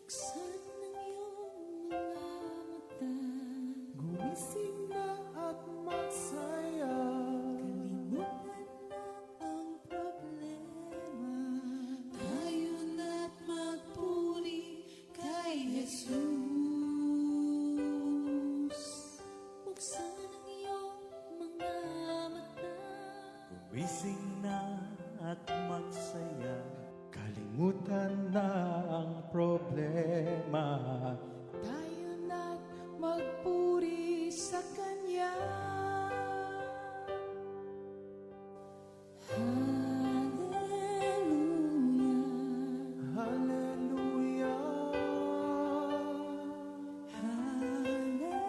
Buksan ng iyong mga mata, gumising na at magsaya. Kalimutan na ang problema, tayo na't magpuri kay Jesus. Buksan ang iyong mga mata, Gumising na at magsaya. Kalimutan na ang problema. tayo na't magpuri sa Kanya. Hallelujah, Hallelujah. hallelujah,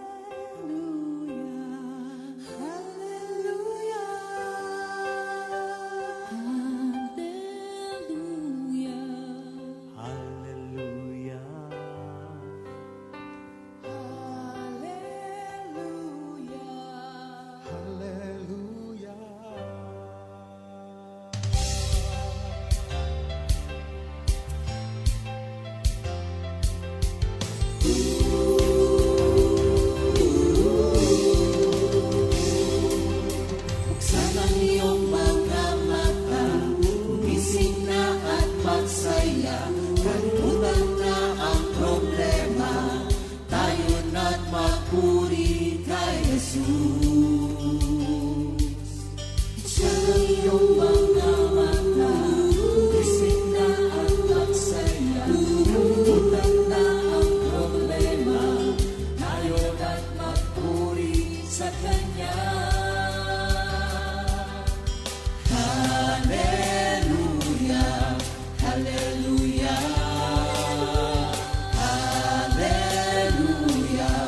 hallelujah, hallelujah, Hallelujah. hallelujah. Buksan ang iyong mga mata, gumising na at magsaya. Kalimutan na ang problema, tayo na't magpuri kay Jesus. Buksan ang iyong mga mata, gumising na at magsaya. Kalimutan na ang problema, tayo na't magpuri sa Kanya. Hallelujah, hallelujah, hallelujah,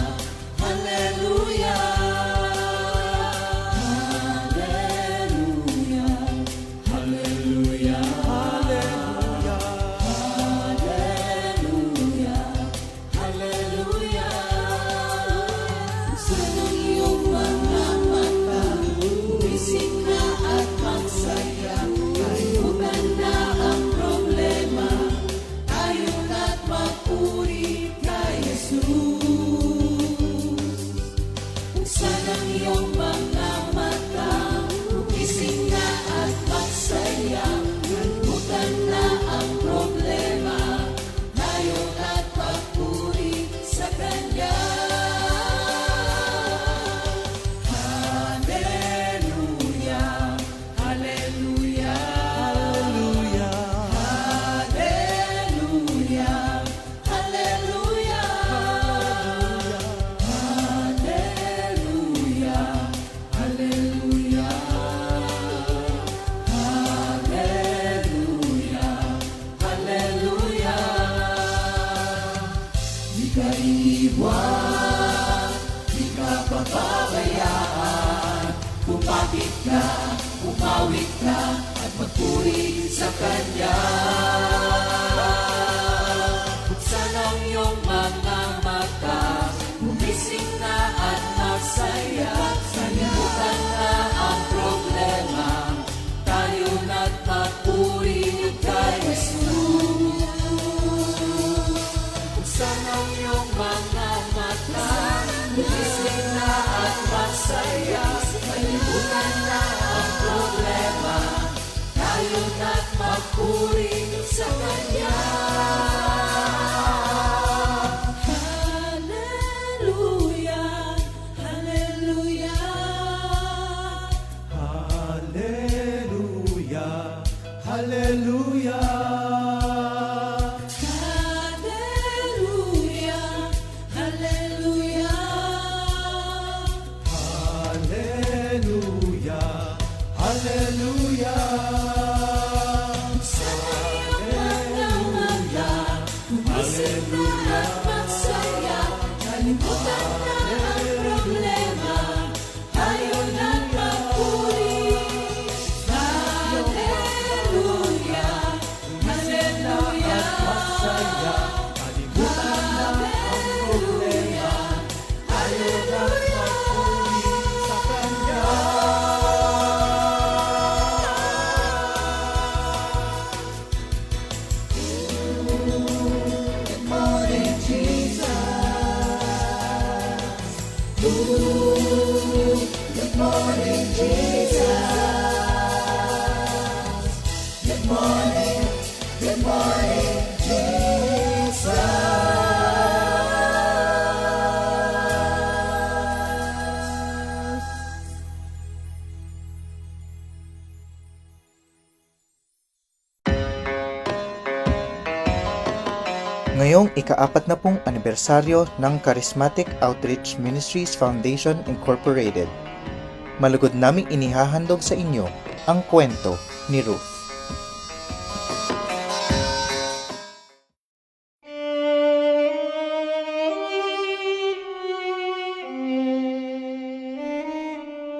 hallelujah, hallelujah, hallelujah, hallelujah, hallelujah. Buksan ang iyong mga mata, gumising na at magsaya. Kalimutan na ang problema, tayo na't magpuri kay Jesus. Buksan ang iyong mga mata, gumising na at magsaya. Kalimutan na ang problema, tayo na't magpuri sa Kanya. Hallelujah, hallelujah, hallelujah, hallelujah, hallelujah, hallelujah, hallelujah, hallelujah. Di ka iiwan, di ka pababayaan. Kumapit ka, umawit ka, at magpuri sa Kanya. Buksan ang iyong mga mata, gumising na at magsaya. Kalimutan na ang problema, tayo na't magpuri kay Jesus. Buksan ang iyong mga mata, gumising na at magsaya. Kalimutan na ang problema, tayo na't magpuri sa Kanya. Hallelujah, hallelujah, Hallelujah. Hallelujah. hallelujah, hallelujah. Hallelujah. Hallelujah. Sa iyong mga mata, gumising na at magsaya. Kalimutan na ang problema, tayo na't magpuri. Good morning, Jesus. Ngayong ika-40 anibersaryo ng Charismatic Outreach Ministries Foundation Incorporated, malugod naming inihahandog sa inyo ang kwento ni Ruth.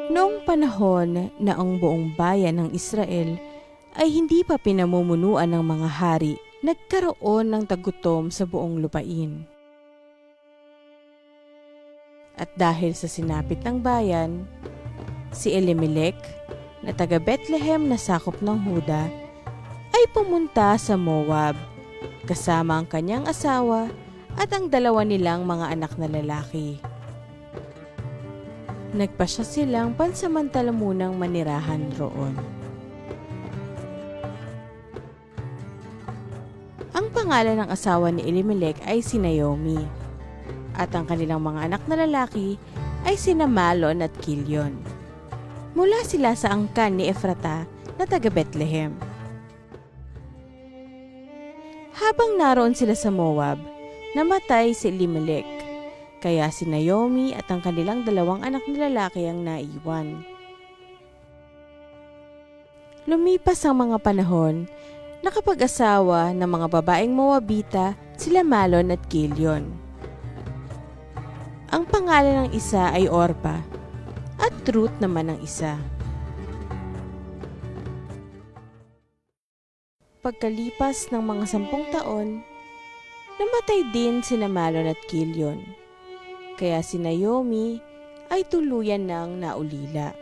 Noong panahon na ang buong bayan ng Israel ay hindi pa pinamumunuan ng mga hari, nagkaroon ng tagutom sa buong lupain. At dahil sa sinapit ng bayan, si Elimelech na taga Bethlehem na sakop ng Huda ay pumunta sa Moab kasama ang kanyang asawa at ang dalawa nilang mga anak na lalaki. Nagpasya silang pansamantala munang manirahan roon. Ang pangalan ng asawa ni Elimelech ay si Naomi, at ang kanilang mga anak na lalaki ay sina Malon at Kilyon. Mula sila sa angkan ni Ephrata na taga Bethlehem. Habang naroon sila sa Moab, namatay si Elimelech, kaya si Naomi at ang kanilang dalawang anak na lalaki ang naiwan. Lumipas ang mga panahon, nakapag-asawa ng mga babaeng Moabita sila Malon at Kilyon. Ang pangalan ng isa ay Orpa at Ruth naman ang isa. Pagkalipas ng mga 10 taon, namatay din sina Malon at Kilyon, kaya si Naomi ay tuluyan ng naulila.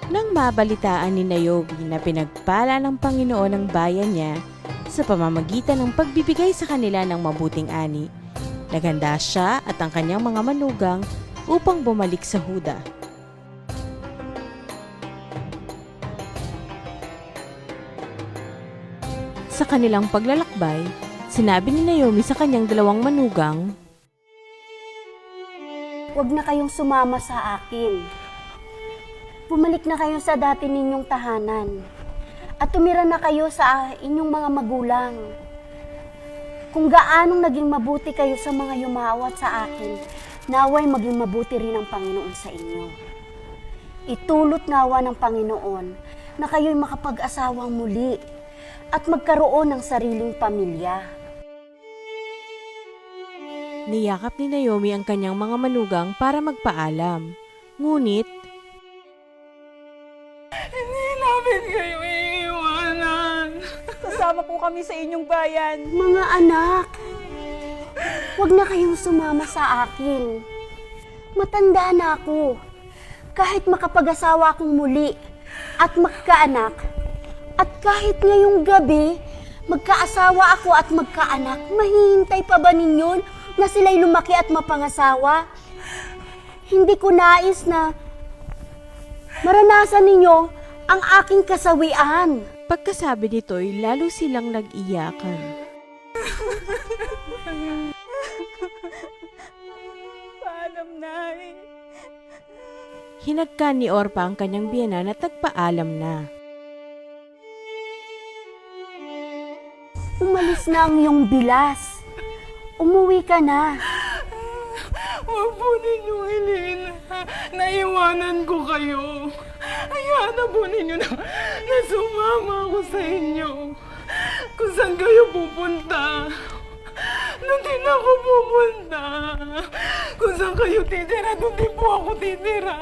Nang mabalitaan ni Naomi na pinagpala ng Panginoon ang bayan niya sa pamamagitan ng pagbibigay sa kanila ng mabuting ani, naghanda siya at ang kanyang mga manugang upang bumalik sa Huda. Sa kanilang paglalakbay, sinabi ni Naomi sa kanyang dalawang manugang, "Huwag na kayong sumama sa akin. Bumalik na kayo sa dati ninyong tahanan at tumira na kayo sa inyong mga magulang. Kung gaanong naging mabuti kayo sa mga yumawat sa akin, naway maging mabuti rin ang Panginoon sa inyo. Itulot nawa ng Panginoon na kayo'y makapag-asawang muli at magkaroon ng sariling pamilya." Niyakap ni Naomi ang kanyang mga manugang para magpaalam. Ngunit, "Hindi namin kayo iiwanan. Kasama po kami sa inyong bayan." Mga anak, huwag na kayong sumama sa akin. Matanda na ako. Kahit makapag-asawa akong muli at magkaanak, at kahit ngayong gabi, magkaasawa ako at magkaanak, mahihintay pa ba ninyo na sila'y lumaki at mapangasawa? Hindi ko nais na maranasan ninyo ang aking kasawian. pagkasabi nito'y lalo silang nag-iyakan. Paalam, Nay. Hinagkan ni Orpa ang kanyang biyenan at nagpaalam na. Umalis na ang iyong bilas. Umuwi ka na. Huwag po ninyong hilin. Naiwanan ko kayo. Hayaan na po ninyo na sumama ako sa inyo. Kung saan kayo pupunta, doon din ako pupunta. Kung saan kayo titira, doon din po ako titira.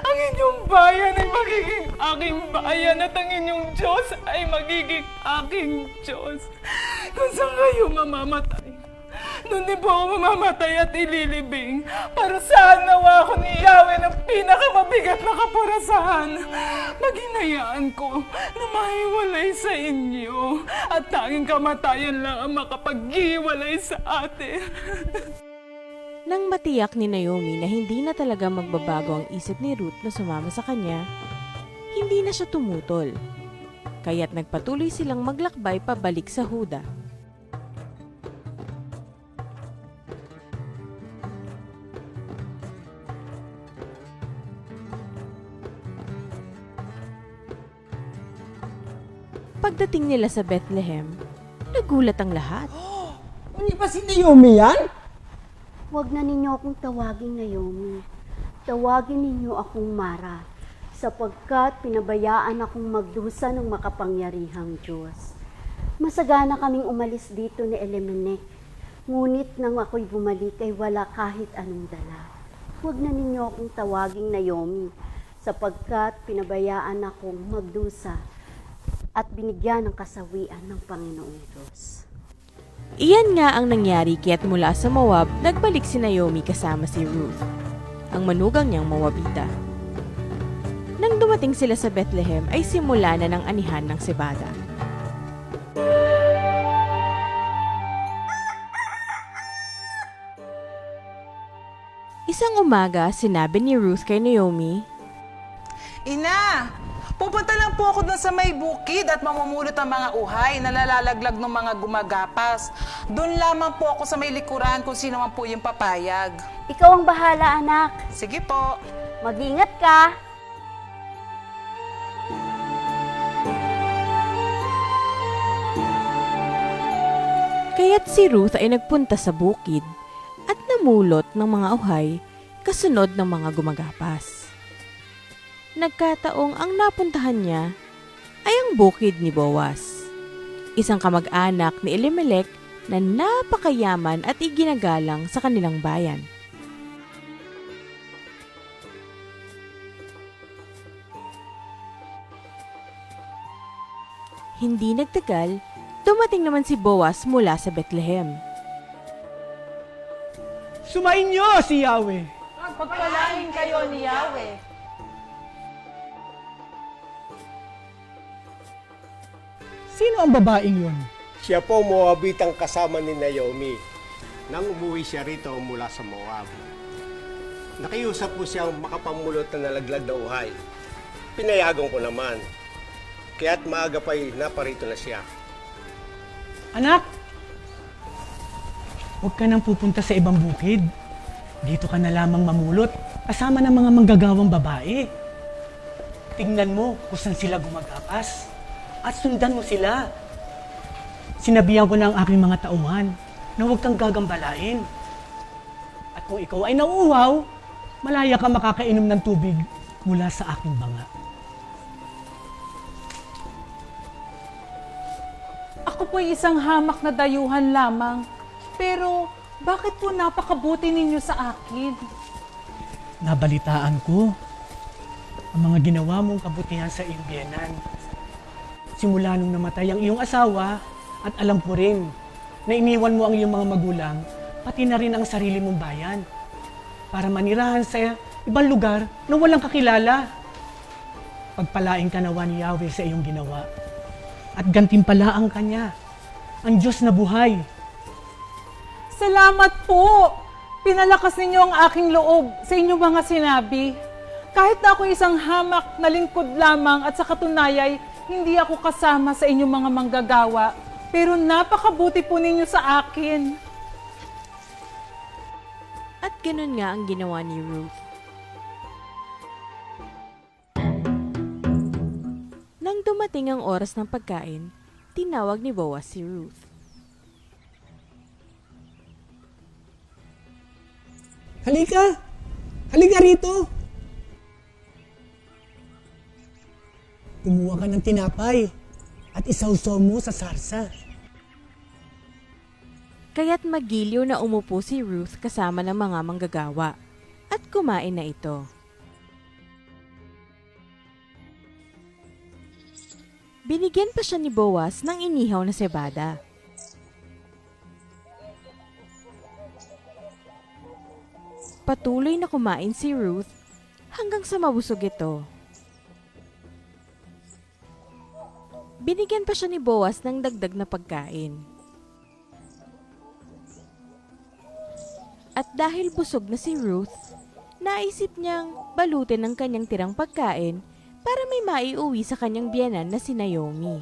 Ang inyong bayan ay magiging aking bayan at ang inyong Diyos ay magiging aking Diyos. Kung saan kayo mamamatay, doon din po ako mamamatay at ililibing. Para saan nawa ako ni Yahweh ng pinakamabigat na kapurasahan. Maginayaan ko na mahiwalay sa inyo at tanging kamatayan lang ang makapaghiwalay sa atin. Nang matiyak ni Naomi na hindi na talaga magbabago ang isip ni Ruth na sumama sa kanya, hindi na siya tumutol. Kaya't nagpatuloy silang maglakbay pabalik sa Huda. Pagdating nila sa Bethlehem, nagulat ang lahat. Hindi ba si Naomi yan? Huwag na ninyo akong tawagin Naomi. Tawagin ninyo akong Mara, sapagkat pinabayaan akong magdusa ng makapangyarihang Diyos. Masagana kaming umalis dito ni Elimelech, ngunit nang ako'y bumalik ay wala kahit anong dala. Huwag na ninyo akong tawagin Naomi, sapagkat pinabayaan akong magdusa at binigyan ng kasawian ng Panginoong Diyos. Iyan nga ang nangyari kaya't mula sa Moab, nagbalik si Naomi kasama si Ruth, ang manugang niyang Moabita. Nang dumating sila sa Bethlehem ay simula na ng anihan ng sebada. Isang umaga, sinabi ni Ruth kay Naomi, Ina, pupunta lang po ako doon sa may bukid at mamumulot ang mga uhay na nalalaglag ng mga gumagapas. Doon lamang po ako sa may likuran kung sino man po yung papayag. Ikaw ang bahala, anak. Sige po. Mag-ingat ka. Kaya't si Ruth ay nagpunta sa bukid at namulot ng mga uhay kasunod ng mga gumagapas. Nagkataong ang napuntahan niya ay ang bukid ni Boaz, isang kamag-anak ni Elimelech na napakayaman at iginagalang sa kanilang bayan. Hindi nagtagal, dumating naman si Boaz mula sa Bethlehem. Sumainyo si Yahweh. Pagpalain kayo ni Yahweh. Sino ang babaeng yun? Siya po Moabitang kasama ni Naomi nang umuwi siya rito mula sa Moab. Nakiusap po siyang makapamulot na nalaglag na uhay. Pinayagan ko naman. Kaya't maaga pa'y naparito na siya. Anak, huwag ka nang pupunta sa ibang bukid. Dito ka na lamang mamulot kasama ng mga manggagawang babae. Tingnan mo kung saan sila gumagapas at sundan mo sila. Sinabihan ko na ang aking mga tauhan na huwag kang gagambalain. At kung ikaw ay nauuhaw, malaya ka makakainom ng tubig mula sa aking banga. Ako po'y isang hamak na dayuhan lamang. Pero bakit po napakabuti ninyo sa akin? Nabalitaan ko ang mga ginawa mong kabutihan sa iyong biyenan. Simula nung namatay ang iyong asawa at alam ko rin na iniwan mo ang iyong mga magulang, pati na rin ang sarili mong bayan para manirahan sa ibang lugar na walang kakilala. Pagpalain ka nawa ni Yahweh sa iyong ginawa at gantimpalaan ka niya, ang Diyos na buhay. Salamat po! Pinalakas ninyo ang aking loob sa inyong mga sinabi. Kahit na ako isang hamak na lingkod lamang at sa katunayay, hindi ako kasama sa inyong mga manggagawa. Pero napakabuti po ninyo sa akin. At ganun nga ang ginawa ni Ruth. Nang dumating ang oras ng pagkain, tinawag ni Boaz si Ruth. Halika! Halika rito! Kumuha ka ng tinapay at isawsaw mo sa sarsa. Kaya't magiliw na umupo si Ruth kasama ng mga manggagawa at kumain na ito. Binigyan pa siya ni Boaz ng inihaw na sebada. Patuloy na kumain si Ruth hanggang sa mabusog ito. Binigyan pa siya ni Boaz ng dagdag na pagkain. At dahil busog na si Ruth, naisip niyang balutin ang kanyang tirang pagkain para may maiuwi sa kanyang biyenan na si Naomi.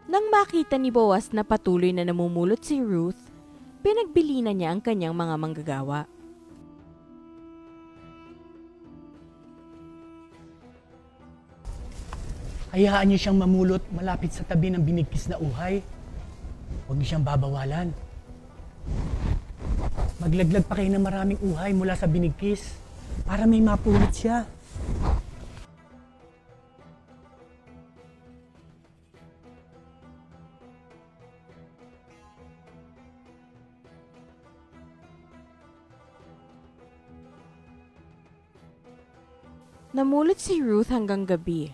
Nang makita ni Boaz na patuloy na namumulot si Ruth, pinagbili na niya ang kanyang mga manggagawa. Hayaan niyo siyang mamulot malapit sa tabi ng binigkis na uhay. Huwag niyo siyang babawalan. Maglaglag pa kayo ng maraming uhay mula sa binigkis para may mapulot siya. Namulot si Ruth hanggang gabi,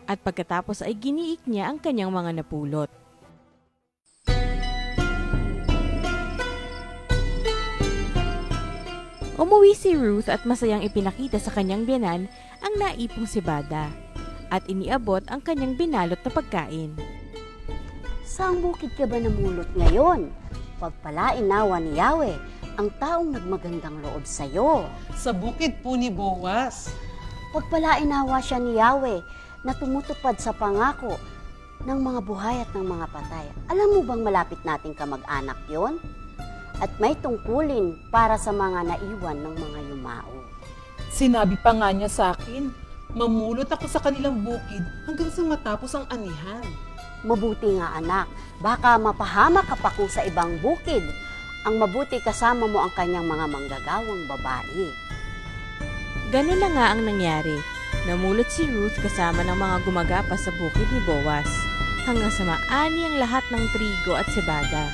at pagkatapos ay giniik niya ang kanyang mga napulot. Umuwi si Ruth at masayang ipinakita sa kanyang biyenan ang naipong sibada at iniabot ang kanyang binalot na pagkain. Saang bukid ka ba namulot ngayon? Pagpalain nawa ni Yahweh ang taong nagmagandang loob sa'yo. Sa bukid po ni Boaz. Pagpalain nawa siya ni Yahweh na tumutupad sa pangako ng mga buhay at ng mga patay. Alam mo bang malapit nating kamag-anak yon? At may tungkulin para sa mga naiwan ng mga yumao. Sinabi pa nga niya sa akin, mamulot ako sa kanilang bukid hanggang sa matapos ang anihan. Mabuti nga anak, baka mapahamak ka pa kung sa ibang bukid. Ang mabuti kasama mo ang kanyang mga manggagawang babae. Ganun na nga ang nangyari. Namulot si Ruth kasama ng mga gumagapa sa bukid ni Boaz hanggang sa maani ang lahat ng trigo at sibada.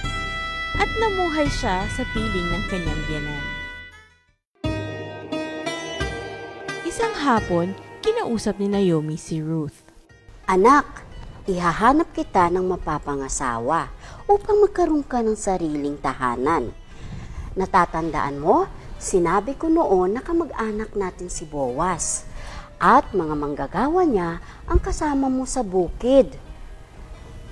At namuhay siya sa piling ng kanyang biyenan. Isang hapon, kinausap ni Naomi si Ruth. Anak, ihahanap kita ng mapapangasawa upang magkaroon ka ng sariling tahanan. Natatandaan mo, sinabi ko noon na kamag-anak natin si Boaz at mga manggagawa niya ang kasama mo sa bukid.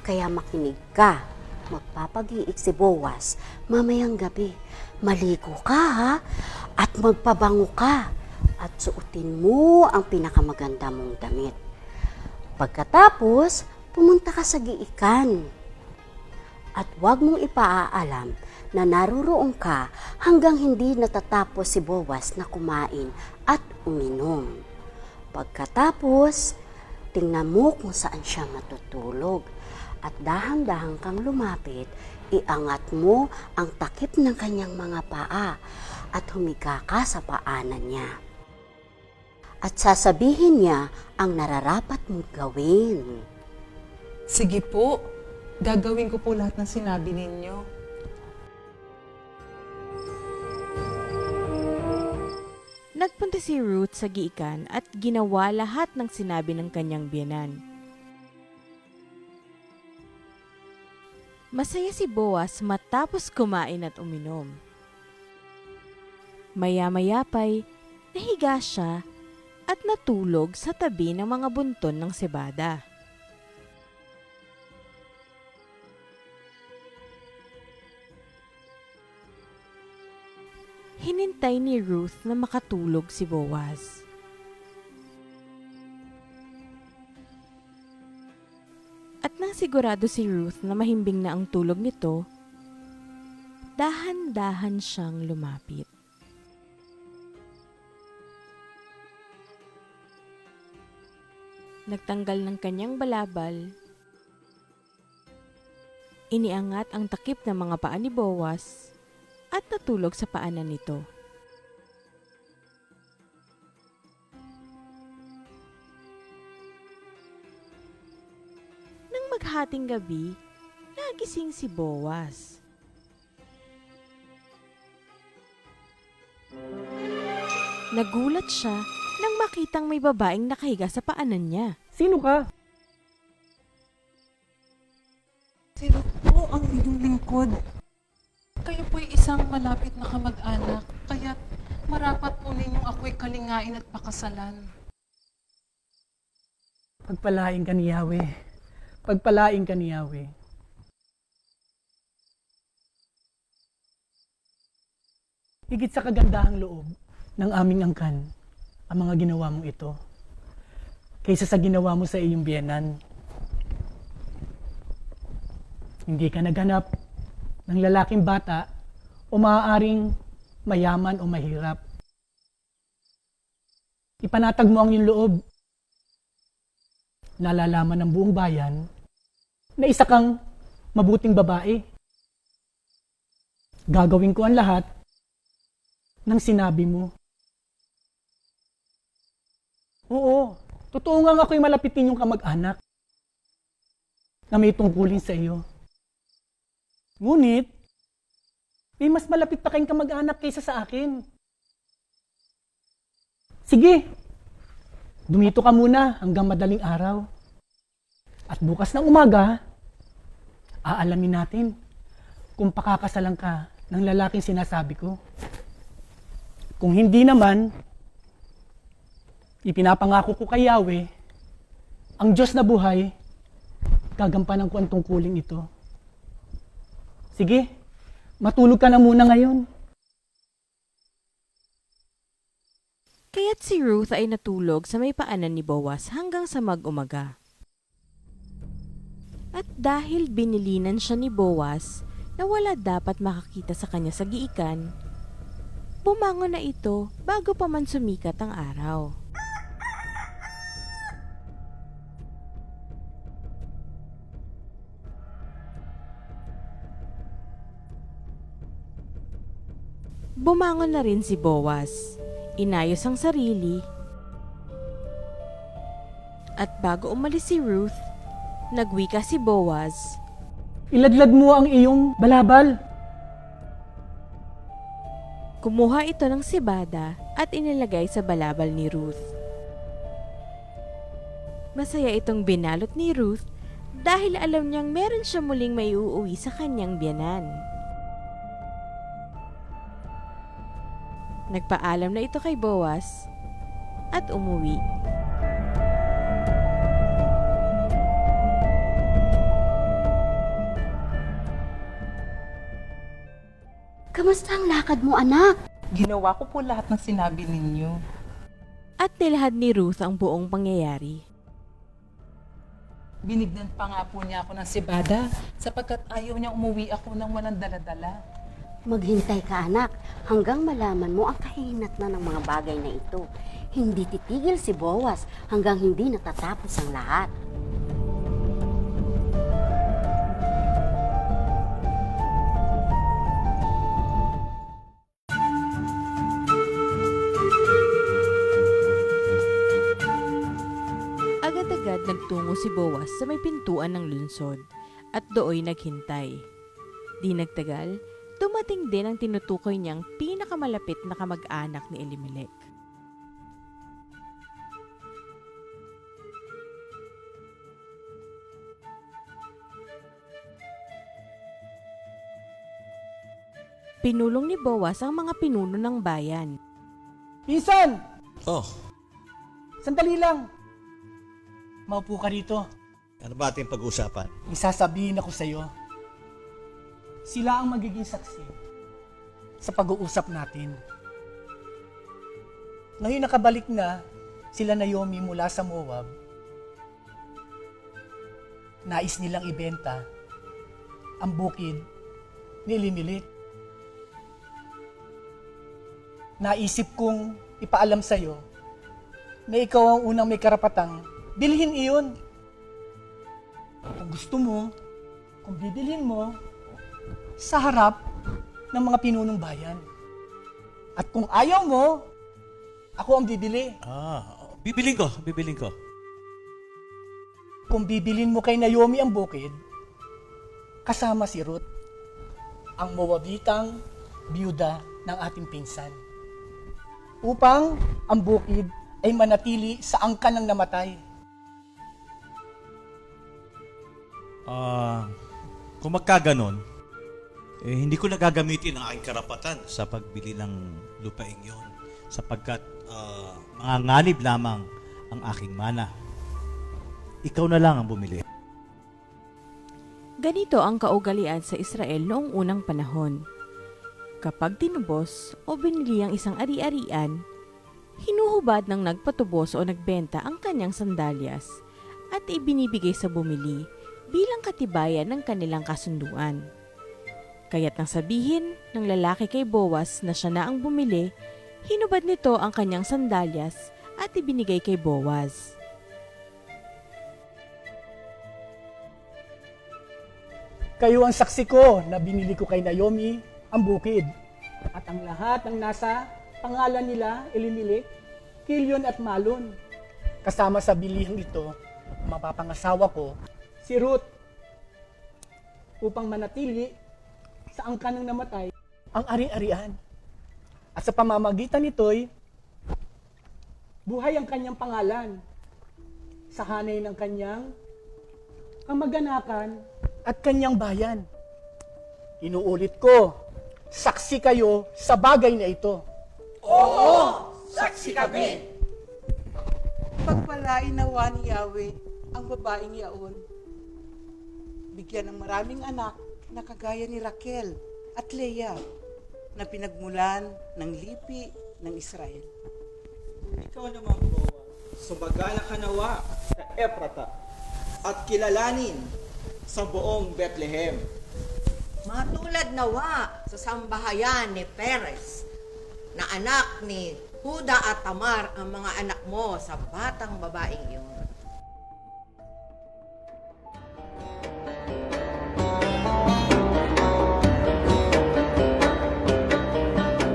Kaya makinig ka, magpapag-iik si Boaz mamayang gabi. Maligo ka ha, at magpabango ka at suotin mo ang pinakamaganda mong damit. Pagkatapos, pumunta ka sa giikan at huwag mong ipaaalam na naroroon ka hanggang hindi natatapos si Boaz na kumain at uminom. Pagkatapos, tingnan mo kung saan siya matutulog at dahan-dahan kang lumapit, iangat mo ang takip ng kanyang mga paa at humiga ka sa paanan niya. At sasabihin niya ang nararapat mong gawin. Sige po, gagawin ko po lahat ng sinabi ninyo. Nagpunta si Ruth sa giikan at ginawa lahat ng sinabi ng kanyang biyenan. Masaya si Boaz matapos kumain at uminom. Maya-maya pa'y nahiga siya at natulog sa tabi ng mga bunton ng sibada. Hinintay ni Ruth na makatulog si Boaz. At nang sigurado si Ruth na mahimbing na ang tulog nito, dahan-dahan siyang lumapit. Nagtanggal ng kanyang balabal, iniangat ang takip ng mga paa ni Boaz, at natulog sa paanan nito. Nang maghating gabi, nagising si Boaz. Nagulat siya nang makitang may babaeng nakahiga sa paanan niya. Sino ka? Sino po ang inyong lingkod? Kayo po'y isang malapit na kamag-anak, kaya marapat po ninyong ako'y kalingain at pakasalan. Pagpalain ka ni Yahweh. Pagpalain ka ni Yahweh. Higit sa kagandahang loob ng aming angkan ang mga ginawa mong ito kaysa sa ginawa mo sa iyong biyenan. Hindi ka naghanap ng lalaking bata o maaaring mayaman o mahirap. Ipanatag mo ang iyong loob. Nalalaman ng buong bayan na isa kang mabuting babae. Gagawin ko ang lahat ng sinabi mo. Oo, totoo nga ako'y malapit ninyong kamag-anak na may tungkulin sa iyo. Ngunit, may mas malapit pa kayong kamag-anak kaysa sa akin. Sige, dumito ka muna hanggang madaling araw. At bukas ng umaga, aalamin natin kung pakakasalan ka ng lalaking sinasabi ko. Kung hindi naman, ipinapangako ko kay Yahweh, ang Diyos na buhay, gagampanan ko ang tungkulin ito. Sige, matulog ka na muna ngayon. Kaya't si Ruth ay natulog sa may paanan ni Boaz hanggang sa mag-umaga. At dahil binilinan siya ni Boaz na wala dapat makakita sa kanya sa giikan, bumangon na ito bago pa man sumikat ang araw. Bumangon na rin si Boaz. Inayos ang sarili. At bago umalis si Ruth, nagwika si Boaz. Iladlad mo ang iyong balabal. Kumuha ito ng sibada at inilagay sa balabal ni Ruth. Masaya itong binalot ni Ruth dahil alam niyang meron siya muling may uuwi sa kanyang biyanan. Nagpaalam na ito kay Boaz at umuwi. Kamusta ang lakad mo, anak? Ginawa ko po lahat ng sinabi ninyo. At nilahad ni Ruth ang buong pangyayari. Binignan pa nga po niya ako ng sibada sapagkat ayaw niya umuwi ako ng walang dala-dala. Maghintay ka, anak, hanggang malaman mo ang kahinatnan ng mga bagay na ito. Hindi titigil si Boaz hanggang hindi natatapos ang lahat. Agad-agad nagtungo si Boaz sa may pintuan ng lunsod at dooy naghintay. Di nagtagal, dumating din ang tinutukoy niyang pinakamalapit na kamag-anak ni Elimelech. Pinulong ni Boaz ang mga pinuno ng bayan. Pinsan! Oh, Sandali lang. Maupo ka rito. ano ba ating pag-uusapan? May sasabihin ako sa iyo. Sila ang magiging saksi sa pag-uusap natin. Ngayon nakabalik na sila Naomi mula sa Moab. Nais nilang ibenta ang bukid ni Elimelech. Naisip kong ipaalam sa iyo na ikaw ang unang may karapatang bilhin iyon. Kung gusto mo, kung bibilhin mo, sa harap ng mga pinunong bayan. At kung ayaw mo, ako ang bibili. Bibiling ko. Kung bibilin mo kay Naomi ang bukid, kasama si Ruth, ang Moabitang biyuda ng ating pinsan. Upang ang bukid ay manatili sa angkan ng namatay. Kung magkaganon, hindi ko nagagamitin ang aking karapatan sa pagbili ng lupaing yon sapagkat manganganib lamang ang aking mana. ikaw na lang ang bumili. Ganito ang kaugalian sa Israel noong unang panahon. Kapag tinubos o binili ang isang ari-arian, hinuhubad ng nagpatubos o nagbenta ang kanyang sandalyas at ibinibigay sa bumili bilang katibayan ng kanilang kasunduan. Kaya't nang sabihin ng lalaki kay Boaz na siya na ang bumili, hinubad nito ang kanyang sandalyas at ibinigay kay Boaz. Kayo ang saksi ko na binili ko kay Naomi ang bukid. At ang lahat ng nasa pangalan nila, Elimelech, Kilion at Malon. Kasama sa bilihang ito, mapapangasawa ko, si Ruth, upang manatili sa angkan ng namatay ang ari-arian. At sa pamamagitan nito'y buhay ang kanyang pangalan sa hanay ng kanyang kamag-anakan at kanyang bayan. Inuulit ko, saksi kayo sa bagay na ito. Pagpalain nawa ni Yahweh ang babaeng yaon. Bigyan ng maraming anak na kagaya ni Raquel at Leah na pinagmulan ng lipi ng Israel. Ikaw naman, Boaz, sumagana ka nawa sa Ephrata at kilalanin sa buong Bethlehem. Matulad nawa sa sambahayan ni Perez, na anak ni Huda at Tamar ang mga anak mo sa batang babaeng iyon.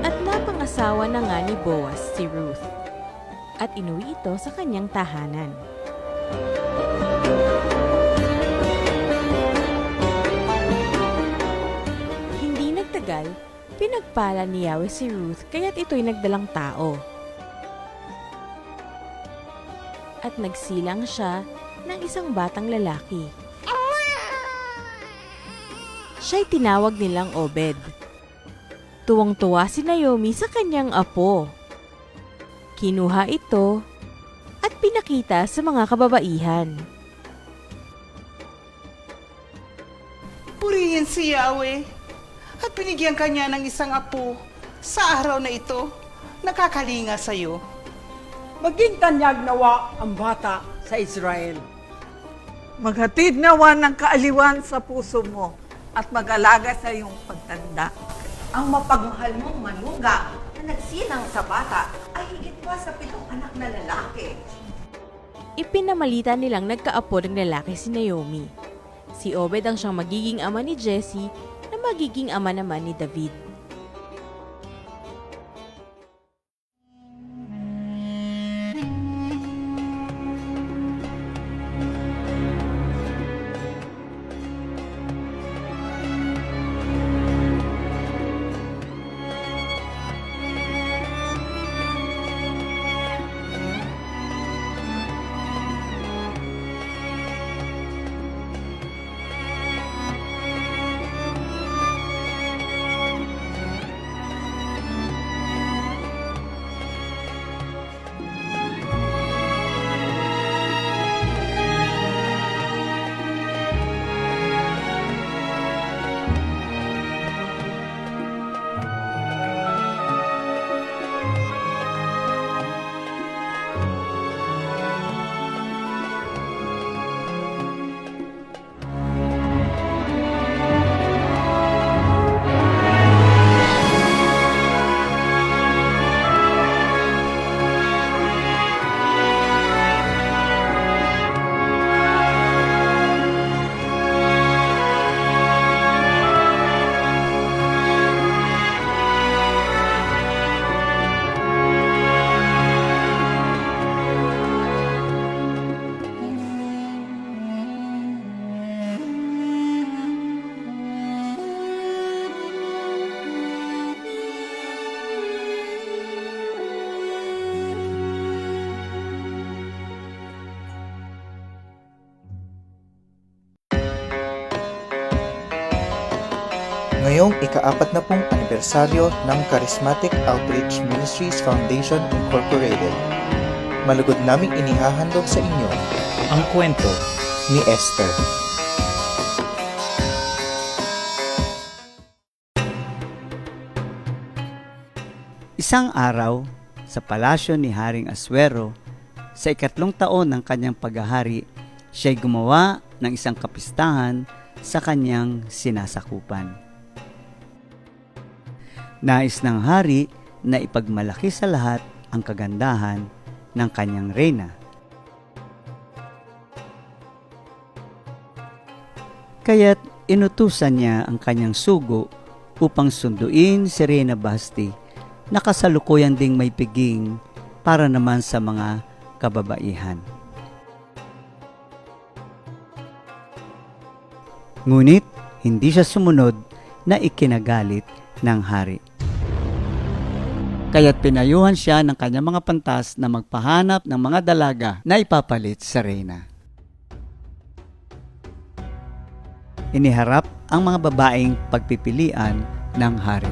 At napangasawa na nga ni Boaz si Ruth, at inuwi ito sa kanyang tahanan. Hindi nagtagal, pinagpala ni Yahweh si Ruth kaya't ito'y nagdalang tao. At nagsilang siya ng isang batang lalaki. Siya'y tinawag nilang Obed. Tuwang-tuwa si Naomi sa kanyang apo. Kinuha ito at pinakita sa mga kababaihan. Purihin si Yahweh at binigyan kanya ng isang apo sa araw na ito. Nakakalinga sa iyo. Maging tanyag nawa ang bata sa Israel. Maghatid nawa ng kaaliwan sa puso mo at mag-alaga sa iyong pagtanda. Ang mapagmahal mong manuga na nagsilang sa bata ay higit pa sa 7 anak na lalaki. Ipinamalita nilang nagkaapo ng lalaki si Naomi. Si Obed ang siyang magiging ama ni Jesse na magiging ama naman ni David. Ngayong ika-40 anibersaryo ng Charismatic Outreach Ministries Foundation Incorporated, malugod naming inihahandog sa inyo ang kwento ni Esther. Isang araw, sa palasyo ni Haring Aswero, sa 3 taon ng kanyang paghahari, siya'y gumawa ng isang kapistahan sa kanyang sinasakupan. Nais ng hari na ipagmalaki sa lahat ang kagandahan ng kanyang reyna. Kaya't inutusan niya ang kanyang sugo upang sunduin si Reyna Basti na kasalukuyan ding may piging para naman sa mga kababaihan. Ngunit hindi siya sumunod na ikinagalit ng hari. Kaya't pinayuhan siya ng kanyang mga pantas na magpahanap ng mga dalaga na ipapalit sa reyna. Iniharap ang mga babaeng pagpipilian ng hari.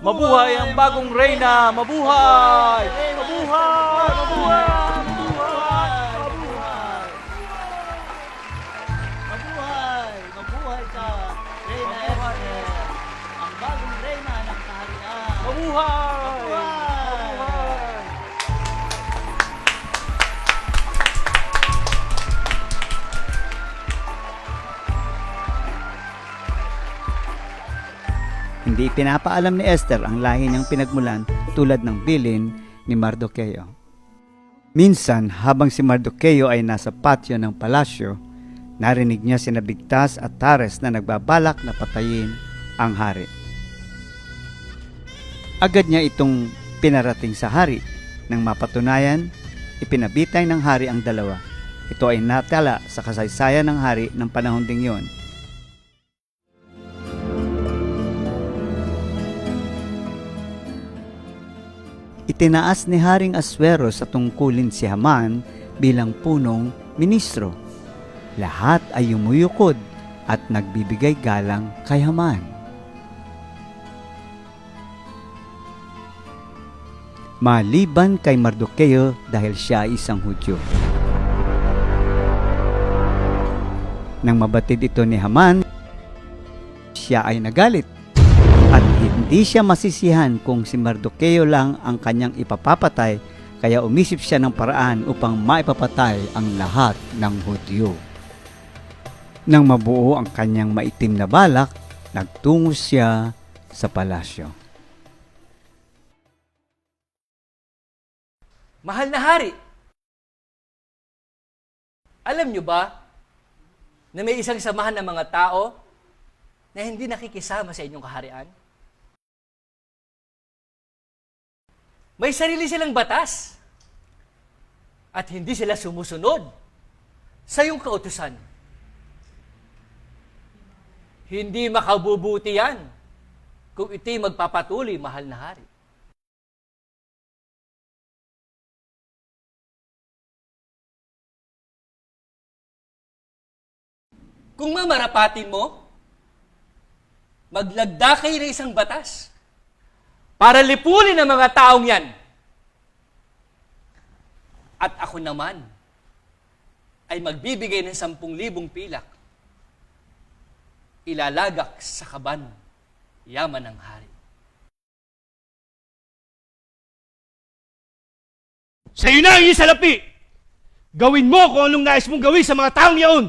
Mabuhay ang bagong reyna! Mabuhay! Mabuhay! Mabuhay! Mabuhay! Mabuhay! Mabuhay ka, Reyna Esther, ang bagong reyna ng kaharian. Mabuhay! Mabuhay! Hindi pinapaalam ni Esther ang lahi niyang pinagmulan tulad ng bilin ni Mardoqueo. Minsan, habang si Mardoqueo ay nasa patio ng palasyo, narinig niya sina Bigtas at Tares na nagbabalak na patayin ang hari. Agad niya itong pinarating sa hari. Nang mapatunayan, ipinabitay ng hari ang dalawa. Ito ay natala sa kasaysayan ng hari ng panahon ding yon. itinaas ni Haring Aswero sa tungkulin si Haman bilang punong ministro. Lahat ay yumuyukod at nagbibigay galang kay Haman. Maliban kay Mardukeo dahil siya ay isang Hudyo. Nang mabatid ito ni Haman, siya ay nagalit at hindi siya masisihan kung si Mardukeo lang ang kanyang ipapapatay, kaya umisip siya ng paraan upang maipapatay ang lahat ng Hudyo. Nang mabuo ang kanyang maitim na balak, nagtungo siya sa palasyo. Mahal na hari, alam niyo ba na may isang samahan ng mga tao na hindi nakikisama sa inyong kaharian? May sarili silang batas at hindi sila sumusunod sa iyong kautusan. Hindi makabubuti yan kung ito'y magpapatuloy, mahal na hari. Kung mamarapatin mo, maglagda kayo ng isang batas para lipulin ang mga taong yan. At ako naman ay magbibigay ng 10,000 pilak. Ilalagak sa kaban, yaman ng hari. Sa'yo na ang iyong salapi! Gawin mo kung anong nais mong gawin sa mga taong yaon!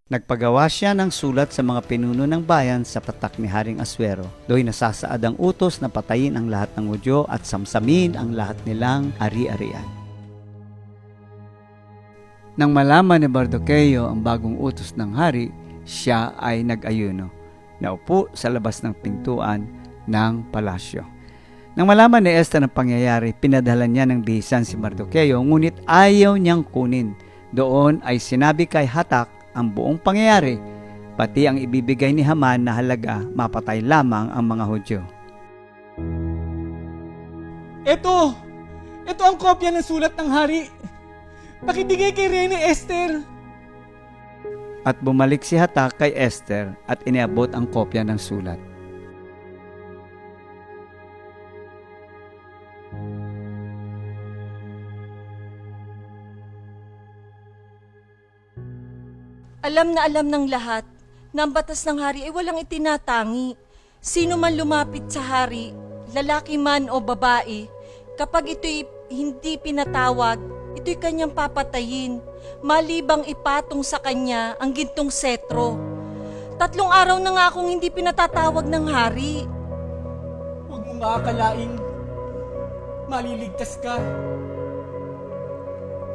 Nagpagawa siya ng sulat sa mga pinuno ng bayan sa patak ni Haring Aswero. Do'y nasasaad ang utos na patayin ang lahat ng Hudyo at samsamin ang lahat nilang ari-arian. Nang malaman ni Mardukeo ang bagong utos ng hari, siya ay nag-ayuno. Naupo sa labas ng pintuan ng palasyo. Nang malaman ni Esther ang pangyayari, pinadala niya ng bihisan si Mardukeo, ngunit ayaw niyang kunin. Doon ay sinabi kay Hatak ang buong pangyayari, pati ang ibibigay ni Haman na halaga, mapatay lamang ang mga Hudyo. Ito ang kopya ng sulat ng hari. Pakibigay kay Reyna Esther. At bumalik si Hatak kay Esther at iniabot ang kopya ng sulat. Alam na alam ng lahat na ang batas ng hari ay walang itinatangi. Sino man lumapit sa hari, lalaki man o babae, kapag ito'y hindi pinatawag, ito'y kanyang papatayin, malibang ipatong sa kanya ang gintong setro. 3 araw na nga akong hindi pinatatawag ng hari. Huwag mong maakalaing maliligtas ka.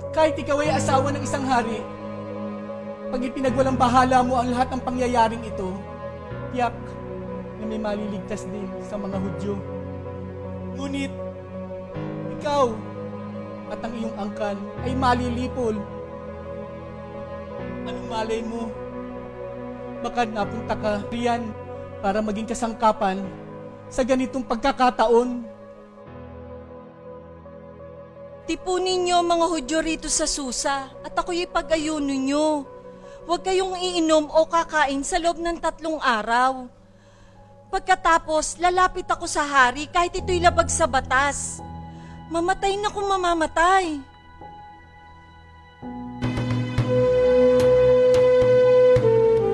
Kahit ikaw ay asawa ng isang hari, pag ipinagwalang bahala mo ang lahat ng pangyayaring ito, tiyak na may maliligtas din sa mga Hudyo. Ngunit, ikaw at ang iyong angkan ay malilipol. Anong malay mo? Baka napunta ka riyan para maging kasangkapan sa ganitong pagkakataon. Tipunin niyo mga Hudyo rito sa Susa at ako'y pag-ayuno niyo. Huwag kayong iinom o kakain sa loob ng 3 araw. Pagkatapos, lalapit ako sa hari kahit ito'y labag sa batas. Mamatay na kung mamamatay.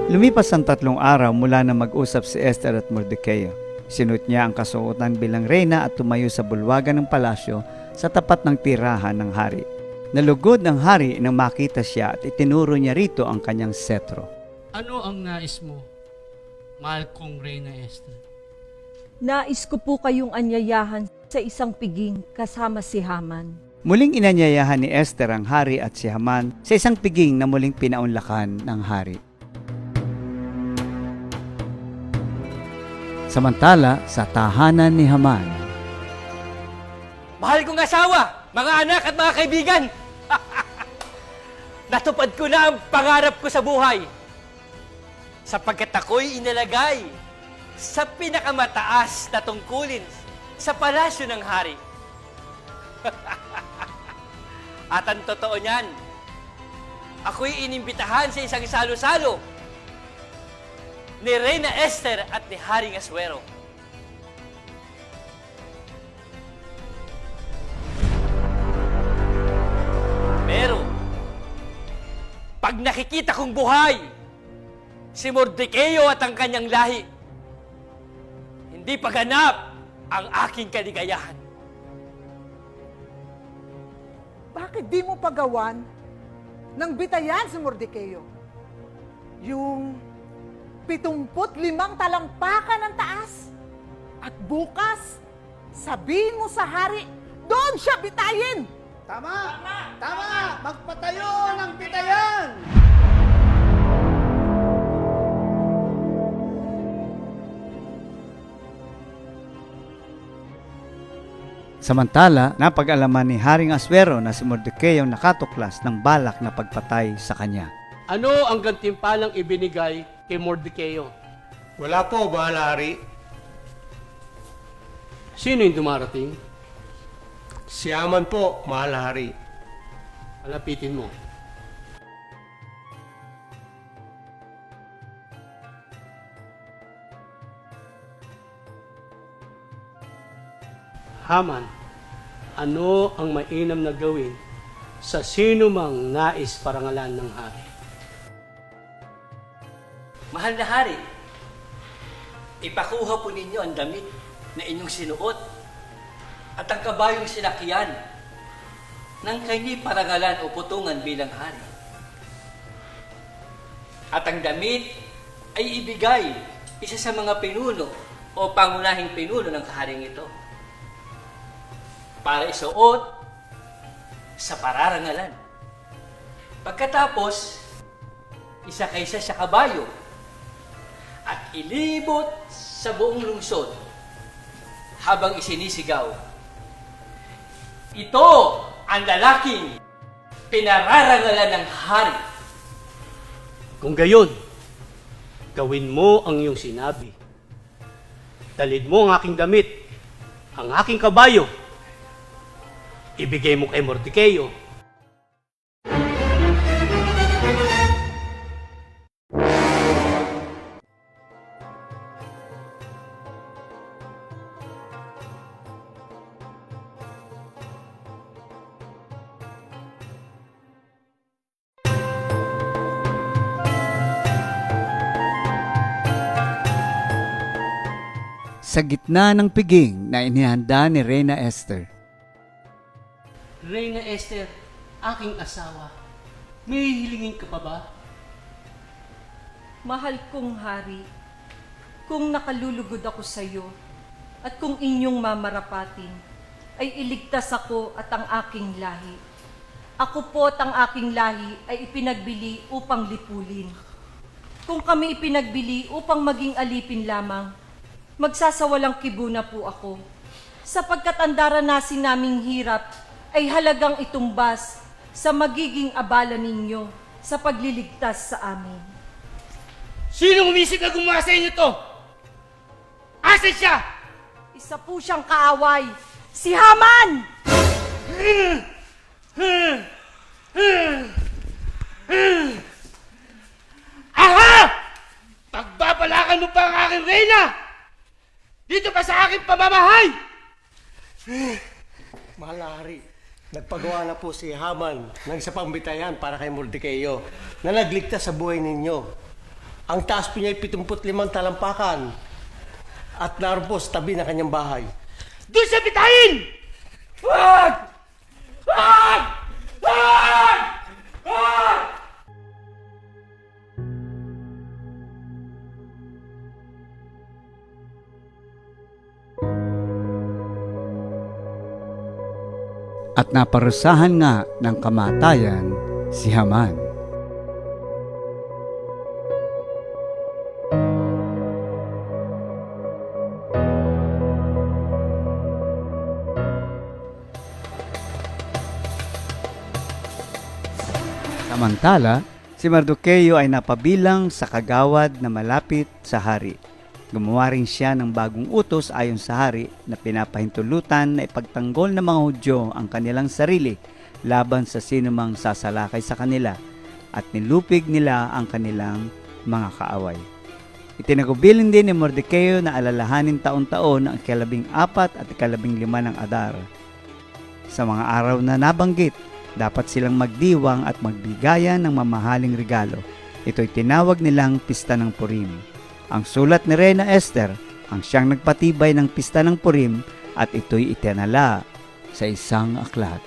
Lumipas ang 3 araw mula na mag-usap si Esther at Mordecai. Sinuot niya ang kasuotan bilang reyna at tumayo sa bulwagan ng palasyo sa tapat ng tirahan ng hari. Nalugod ng hari nang makita siya at itinuro niya rito ang kanyang setro. Ano ang nais mo, mahal kong Reyna Esther? Nais ko po kayong anyayahan sa isang piging kasama si Haman. Muling inanyayahan ni Esther ang hari at si Haman sa isang piging na muling pinaunlakan ng hari. Samantala, sa tahanan ni Haman. Mahal kong asawa, mga anak at mga kaibigan, natupad ko na ang pangarap ko sa buhay. Sapagkat ako'y inilagay sa pinakamataas na tungkulin sa palasyo ng hari. At ang totoo niyan, ako'y inimbitahan sa isang salo-salo ni Reyna Esther at ni Haring Asuero. Pero, pag nakikita kong buhay si Mordecai at ang kanyang lahi, hindi pa ganap ang aking kaligayahan. Bakit di mo pagawan ng bitayan si Mordecai? Yung 75 talampakan ng taas. At bukas, sabihin mo sa hari, doon siya bitayin! Tama! Tama! Magpatayo ng bitayan! Samantala, napag-alaman ni Haring Asuero na si Mordecai ang nakatuklas ng balak na pagpatay sa kanya. Ano ang gantimpalang ibinigay kay Mordecai? Wala po, mahal hari. Sino yung dumarating? Si Haman po, mahal hari. Alapitin mo. Haman, ano ang mainam na gawin sa sino mang nais parangalan ng hari? Mahal na hari, ipakuha po ninyo ang damit na inyong sinuot at ang kabayong sinakyan ng kanyang parangalan o putungan bilang hari. At ang damit ay ibigay isa sa mga pinuno o pangunahing pinuno ng kaharing ito para isuot sa pararangalan. Pagkatapos, isa sa kabayo at ilibot sa buong lungsod habang isinisigaw, ito ang lalaking pinararangalan ng hari. Kung gayon, gawin mo ang iyong sinabi. Dalhin mo ang aking damit, ang aking kabayo, ibigay mo kay Mordecai. Sa gitna ng piging na inihanda ni Reyna Esther, Reyna Esther, aking asawa, may hilingin ka pa ba? Mahal kong hari, kung nakalulugod ako sa iyo at kung inyong mamarapatin, ay iligtas ako at ang aking lahi. Ako po at ang aking lahi ay ipinagbili upang lipulin. Kung kami ipinagbili upang maging alipin lamang, magsasawalang kibuna po ako, sapagkat ang daranasin naming hirap ay halagang itumbas sa magiging abala ninyo sa pagliligtas sa amin. Sino umisip na gumawa sa inyo to? Asan siya? Isa po siyang kaaway, si Haman! Aha! Pagbabalakan mo pa ang aking reyna! Dito pa sa aking pamamahay! Mahal na hari, nagpagawa na po si Haman ng isa pang bitayan para kay Mordecai na nagligtas sa buhay ninyo. Ang taas po niya ay 75 talampakan at naroon po sa tabi ng kanyang bahay. Doon siya bitayin! Wag! Wag! Wag! Wag! at naparusahan nga ng kamatayan si Haman. Samantala, si Mordecai ay napabilang sa kagawad na malapit sa hari. Gumawa rin siya ng bagong utos ayon sa hari na pinapahintulutan na ipagtanggol ng mga Hudyo ang kanilang sarili laban sa sinumang sasalakay sa kanila at nilupig nila ang kanilang mga kaaway. Itinagubilin din ni Mordecai na alalahanin taon-taon ang 14 at 15 ng Adar. Sa mga araw na nabanggit, dapat silang magdiwang at magbigayan ng mamahaling regalo. Ito'y tinawag nilang Pista ng Purim. Ang sulat ni Reyna Esther ang siyang nagpatibay ng Pista ng Purim at ito'y itinala sa isang aklat.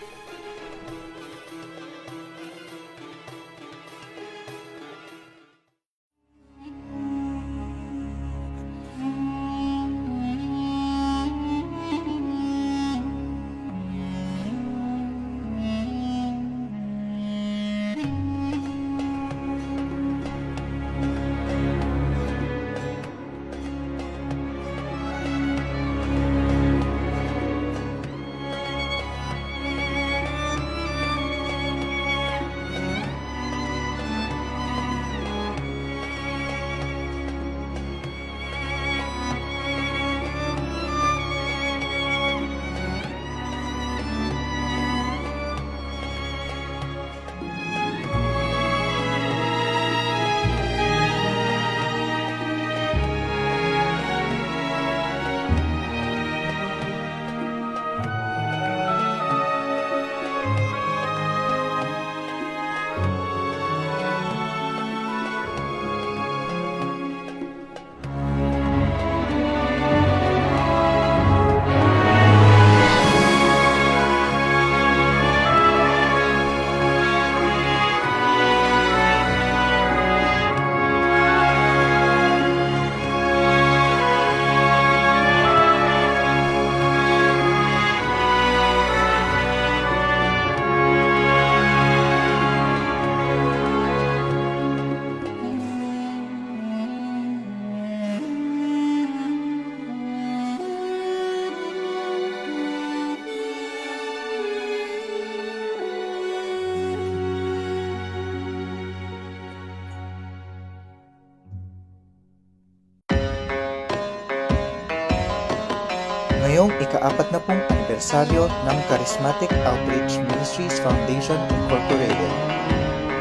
Ngayong ika-40 anibersaryo ng Charismatic Outreach Ministries Foundation Incorporated,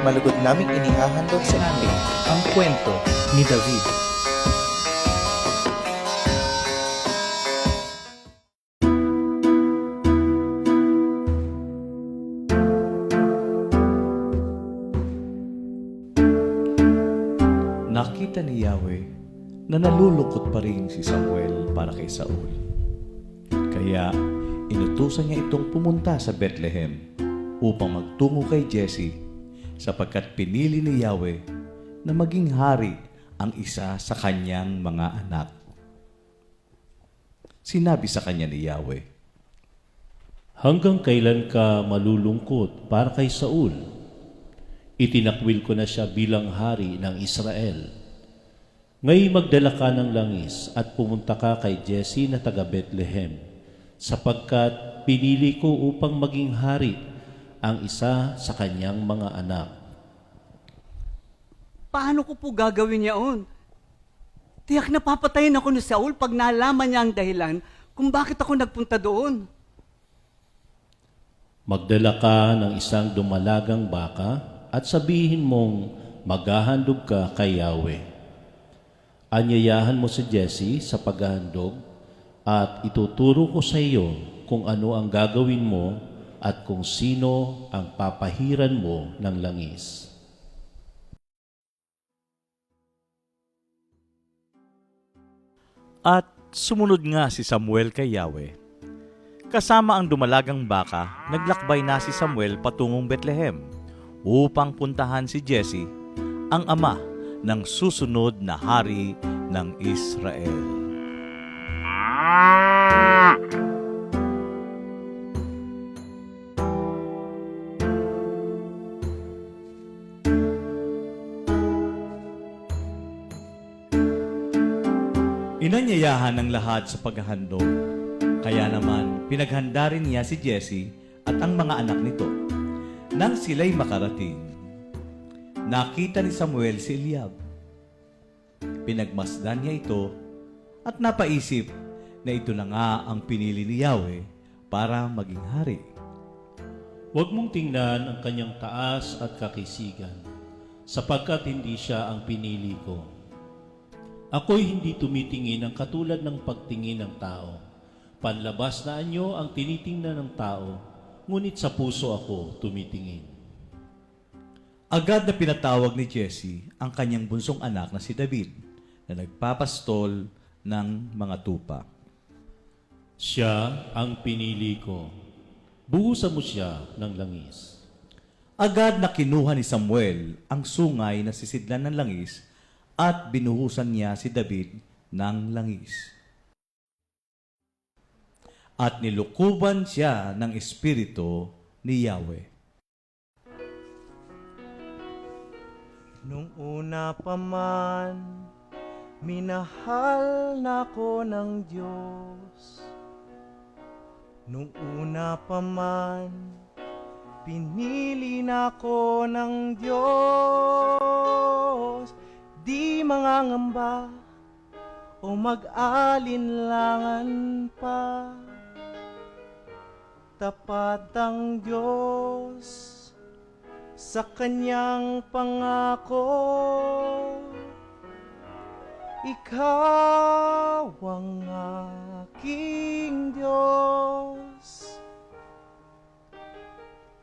malugod naming inihahandog sa inyo ang kwento ni David. Nakita ni Yahweh na nalulungkot pa rin si Samuel para kay Saul. Kaya inutusan niya itong pumunta sa Bethlehem upang magtungo kay Jesse sapagkat pinili ni Yahweh na maging hari ang isa sa kanyang mga anak. Sinabi sa kanya ni Yahweh, "Hanggang kailan ka malulungkot para kay Saul? Itinakwil ko na siya bilang hari ng Israel. Ngayon magdala ka ng langis at pumunta ka kay Jesse na taga Bethlehem, sapagkat pinili ko upang maging hari ang isa sa kanyang mga anak." Paano ko po gagawin yaon? Tiyak na papatayin ako ni Saul pag nalaman niya ang dahilan kung bakit ako nagpunta doon. Magdala ka ng isang dumalagang baka at sabihin mong maghahandog ka kay Yahweh. Anyayahan mo si Jesse sa paghahandog at ituturo ko sa iyo kung ano ang gagawin mo at kung sino ang papahiran mo ng langis. At sumunod nga si Samuel kay Yahweh. Kasama ang dumalagang baka, naglakbay na si Samuel patungong Bethlehem upang puntahan si Jesse, ang ama ng susunod na hari ng Israel. Inanyayahan ng lahat sa paghahandog. Kaya naman, pinaghanda rin niya si Jesse at ang mga anak nito. Nang sila'y makarating, nakita ni Samuel si Eliab. Pinagmasdan niya ito at napaisip na ito na nga ang pinili ni Yahweh para maging hari. Huwag mong tingnan ang kanyang taas at kakisigan, sapagkat hindi siya ang pinili ko. Ako'y hindi tumitingin ang katulad ng pagtingin ng tao. Panlabas na anyo ang tinitingnan ng tao, ngunit sa puso ako tumitingin. Agad na pinatawag ni Jesse ang kanyang bunsong anak na si David, na nagpapastol ng mga tupa. Siya ang pinili ko. Buhusan mo siya ng langis. Agad na kinuha ni Samuel ang sungay na sisidlan ng langis at binuhusan niya si David ng langis. At nilukuban siya ng espiritu ni Yahweh. Nung una pa man, minahal na ko ng Diyos. Nung una pa man, pinili na ko ng Diyos. Di mangangamba o mag-alinlangan pa. Tapat ang Diyos sa kanyang pangako. Ikaw ang aking Diyos.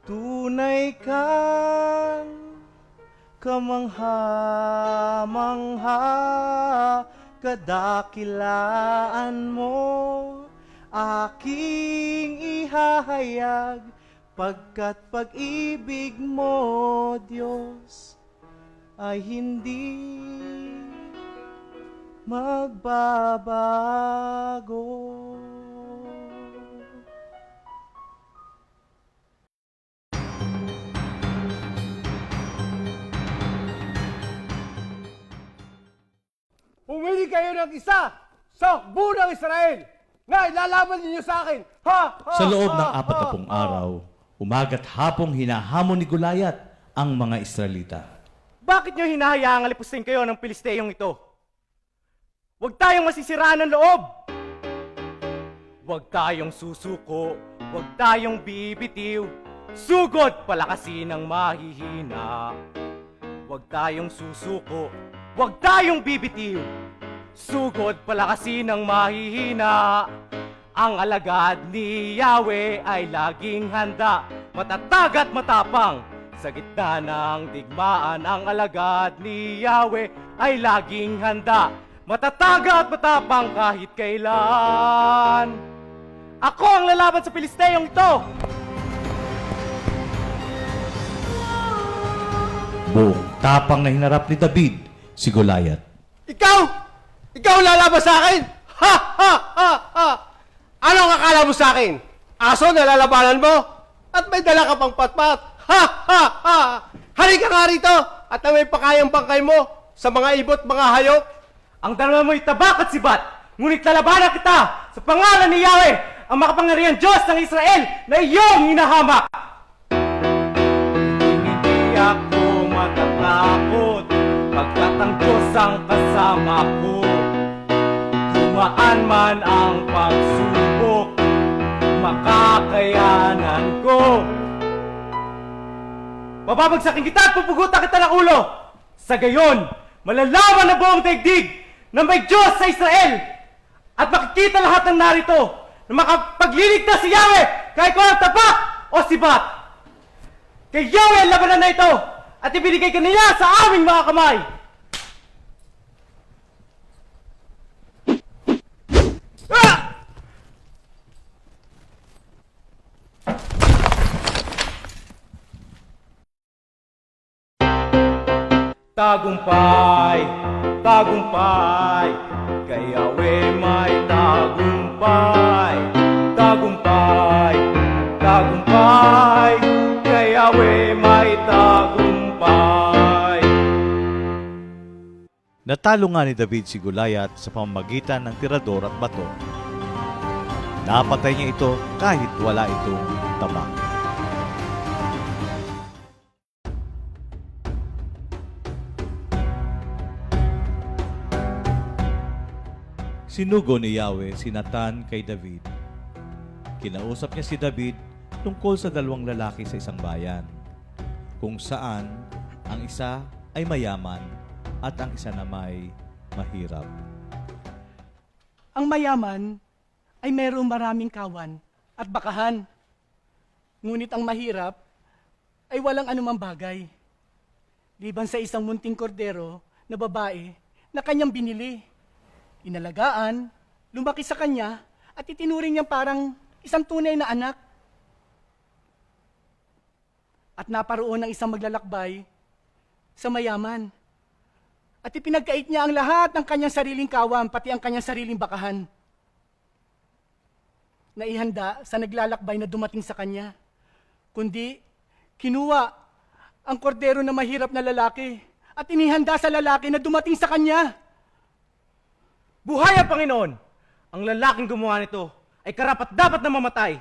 Tunay kang kamangha-mangha, kadakilaan mo aking ihahayag, pagkat pag-ibig mo, Diyos, ay hindi magbabago. Pumili kayo ng isa sa bunang Israel na ilalaban ninyo sa akin. Ha! Sa loob ng 40 araw, umaga't hapong hinahamon ni Goliath ang mga Israelita. Bakit nyo hinahayaang alipusin kayo ng Pilisteyong ito? Huwag tayong masisiraan ng loob. Huwag tayong susuko, huwag tayong bibitiw. Sugod palakasin ang mahihina. Huwag tayong susuko, huwag tayong bibitiw. Sugod palakasin ang mahihina. Ang alagad ni Yahweh ay laging handa, matatag at matapang. Sa gitna ng digmaan, ang alagad ni Yahweh ay laging handa, matatag at matapang kahit kailan. Ako ang lalaban sa Pilisteyong ito! Buong tapang na hinarap ni David si Goliath. Ikaw! Ikaw lalaban sa akin! Ha! Ha! Ha! Ha! Anong akala mo sa akin? Aso na lalabanan mo? At may dala ka pang patpat? Ha! Ha! Ha! Halika nga rito at may pakayang bangkay mo sa mga ibot, mga hayop. Ang dalawa mo'y tabak at sibat, ngunit lalabanan kita sa pangalan ni Yahweh, ang makapangyarihan Diyos ng Israel na iyong hinahamak. Hindi ako matatakot, pagkat ang Diyos ang kasama ko. Dumaan man ang pagsubok, makakayanan ko. Bababagsakin kita at pupugutan kita ng ulo. Sa gayon, malalaman na buong daigdig na may Diyos sa Israel. At makikita lahat ng narito na makapagliligtas si Yahweh kahit kung ang tapak o sibat. Kay Yahweh ang labanan na ito at ibinigay ka niya sa aming mga kamay. Tagumpay, tagumpay, kay Yahweh may tagumpay. Tagumpay, tagumpay, kay Yahweh may tagumpay. Natalo nga ni David si Goliath sa pamamagitan ng tirador at bato. Napatay niya ito kahit wala itong tabak. Si Sinugo ni Yahweh si Nathan kay David. Kinausap niya si David tungkol sa dalawang lalaki sa isang bayan, kung saan ang isa ay mayaman at ang isa na may mahirap. Ang mayaman ay mayroong maraming kawan at bakahan. Ngunit ang mahirap ay walang anumang bagay, liban sa isang munting kordero na babae na kanyang binili. Inalagaan, lumaki sa kanya at itinuring niya parang isang tunay na anak. At naparoon ng isang maglalakbay sa mayaman. At ipinagkait niya ang lahat ng kanyang sariling kawan, pati ang kanyang sariling bakahan. Naihanda sa naglalakbay na dumating sa kanya. Kundi, kinuha ang kordero na mahirap na lalaki at inihanda sa lalaki na dumating sa kanya. Buhay ang Panginoon! Ang lalaking gumawa nito ay karapat-dapat na mamatay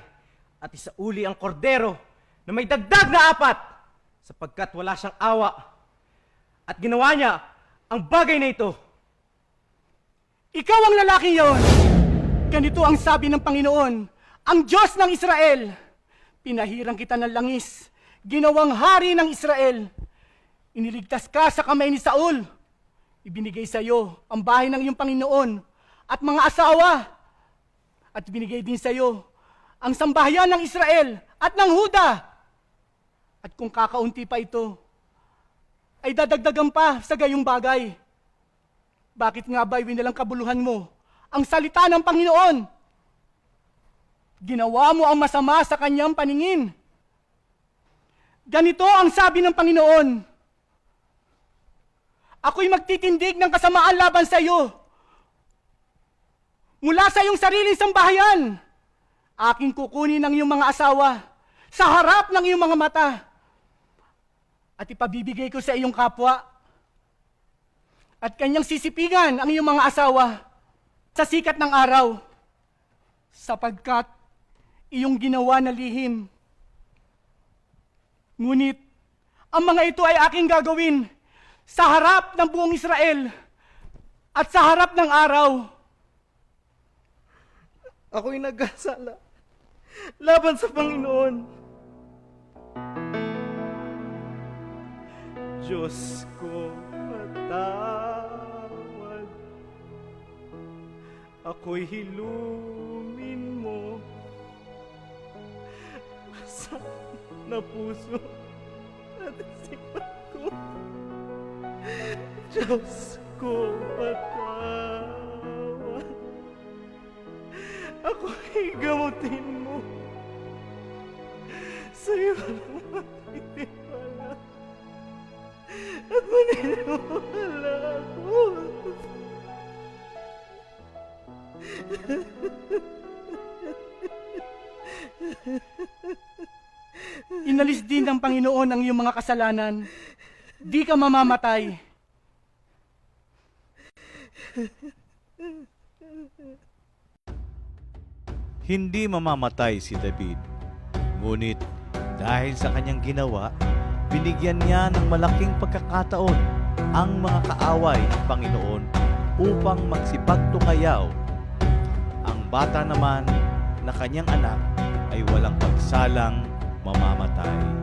at isauli ang kordero na may dagdag na 4 sapagkat wala siyang awa at ginawa niya ang bagay na ito. Ikaw ang lalaki yon! Ganito ang sabi ng Panginoon, ang Diyos ng Israel. Pinahirang kita ng langis, ginawang hari ng Israel. Iniligtas ka sa kamay ni Saul. Ibinigay sa iyo ang bahay ng iyong Panginoon at mga asawa. At binigay din sa iyo ang sambahayan ng Israel at ng Huda. At kung kakaunti pa ito, ay dadagdagan pa sa gayong bagay. Bakit nga ba winalang kabuluhan mo ang salita ng Panginoon? Ginawa mo ang masama sa kanyang paningin. Ganito ang sabi ng Panginoon, ako'y magtitindig ng kasamaan laban sa iyo. Mula sa iyong sariling sambahayan, aking kukunin ang iyong mga asawa sa harap ng iyong mga mata at ipabibigay ko sa iyong kapwa. At kanyang sisipingan ang iyong mga asawa sa sikat ng araw, sapagkat iyong ginawa na lihim. Ngunit, ang mga ito ay aking gagawin sa harap ng buong Israel at sa harap ng araw. Ako'y nagkasala laban sa Panginoon. Diyos ko, patawad. Ako'y hilumin mo sa na puso at isipan ko. Diyos ko, patawad. Ako'y gamutin mo. Sa'yo naman itipala. At maniniwala ako. Inalis din ng Panginoon ang iyong mga kasalanan. Di ka mamamatay. Hindi mamamatay si David. Ngunit dahil sa kanyang ginawa, binigyan niya ng malaking pagkakataon ang mga kaaway ng Panginoon upang magsipagtungayaw. Ang bata naman na kanyang anak ay walang pagsalang mamamatay.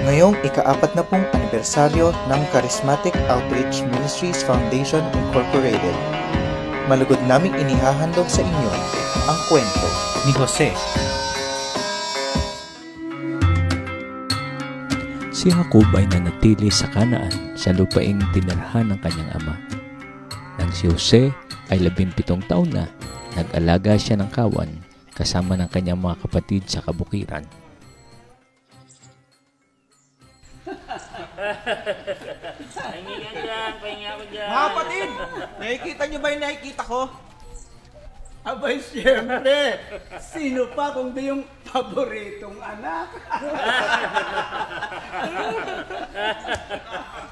Ngayong ika-40 anibersaryo ng Charismatic Outreach Ministries Foundation Incorporated, malugod naming inihahandog sa inyo ang kwento ni Jose. Si Jacob ay nanatili sa Kanaan sa lupaing tinirhan ng kanyang ama. Nang si Jose ay 17 taon na, nag-alaga siya ng kawan kasama ng kanyang mga kapatid sa kabukiran. Mga kapatid, nakikita niyo ba yung nakikita ko? Abay, siyempre. Sino pa kung di yung paboritong anak?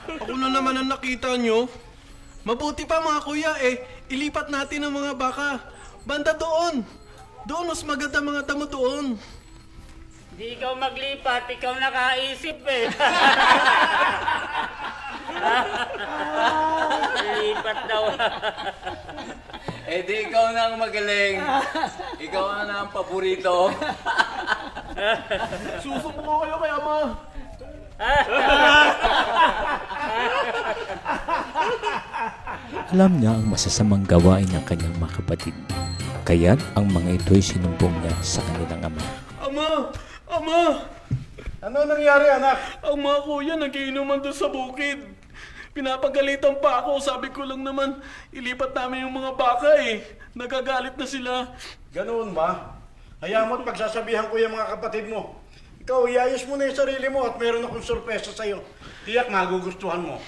Ako na naman ang nakita nyo. Mabuti pa mga kuya ilipat natin ang mga baka. Banda doon. Doon mas maganda mga damo doon. Di ikaw maglipat, ikaw nakaisip eh. Lipat daw. Di ikaw na ang magaling. Ikaw na ang paborito. Susuko kayo kay ama. Alam niya ang masasamang gawain ng kanyang mga kapatid. Kaya't ang mga ito'y sinumbong niya sa kanilang ama. Ama! Ama! Ano nangyari, anak? Ang mga kuya nagiinuman doon sa bukid. Pinapagalitan pa ako. Sabi ko lang naman, ilipat namin yung mga baka Nagagalit na sila. Ganoon ba? Hayaan mo't pagsasabihan ko yung mga kapatid mo. Ikaw, iayos mo na yung sarili mo at meron akong sorpresa sa'yo. Tiyak magugustuhan mo.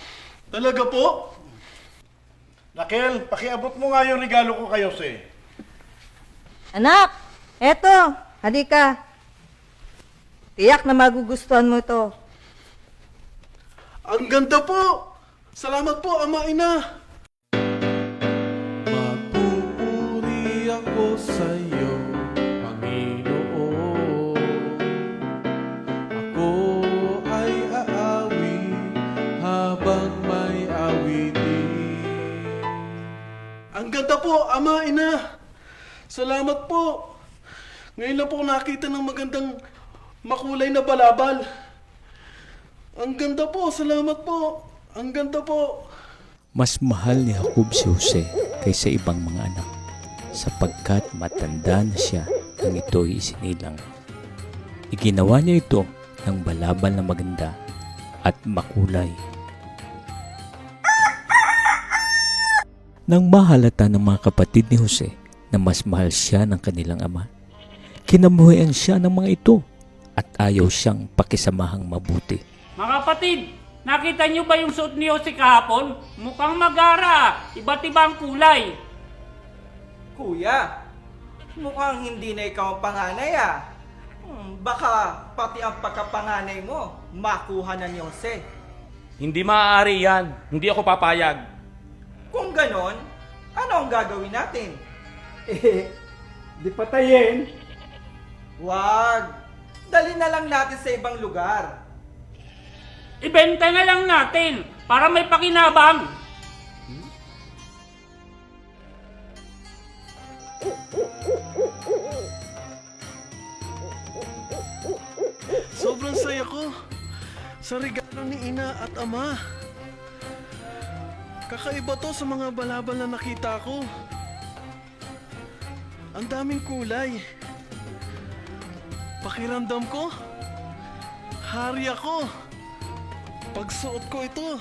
Talaga po? Raquel, pakiabot mo nga yung regalo ko kay Jose. Anak, eto, halika. Tiyak na magugustuhan mo ito. Ang ganda po! Salamat po, ama, ina! Magpupuri ako sa'yo, Panginoon. Ako ay aawi habang may awitin. Ang ganda po, ama, ina! Salamat po! Ngayon lang po nakita ng magandang makulay na balabal. Ang ganda po, salamat po! Ang ganda po! Mas mahal ni Jacob si Jose kaysa ibang mga anak sapagkat matanda na siya nang ito'y isinilang. Iginawa niya ito ng balabal na maganda at makulay. Nang mahalata ng mga kapatid ni Jose na mas mahal siya ng kanilang ama, kinamuhian siya ng mga ito at ayaw siyang pakisamahang mabuti. Mga kapatid, nakita niyo ba yung suot ni Jose kahapon? Mukhang magara, iba't ibang kulay. Kuya, mukhang hindi na ikaw ang panganay Baka pati ang pagkapanganay mo, makuha na ni Jose. Hindi maaari yan. Hindi ako papayag. Kung ganon, ano ang gagawin natin? Di patayin. Wag! Dali na lang natin sa ibang lugar. Ibenta na lang natin para may pakinabang. Sobrang saya ko sa regalo ni ina at ama. Kakaiba to sa mga balabal na nakita ko. Ang daming kulay. Pakiramdam ko, hari ako. Pagsuot ko ito.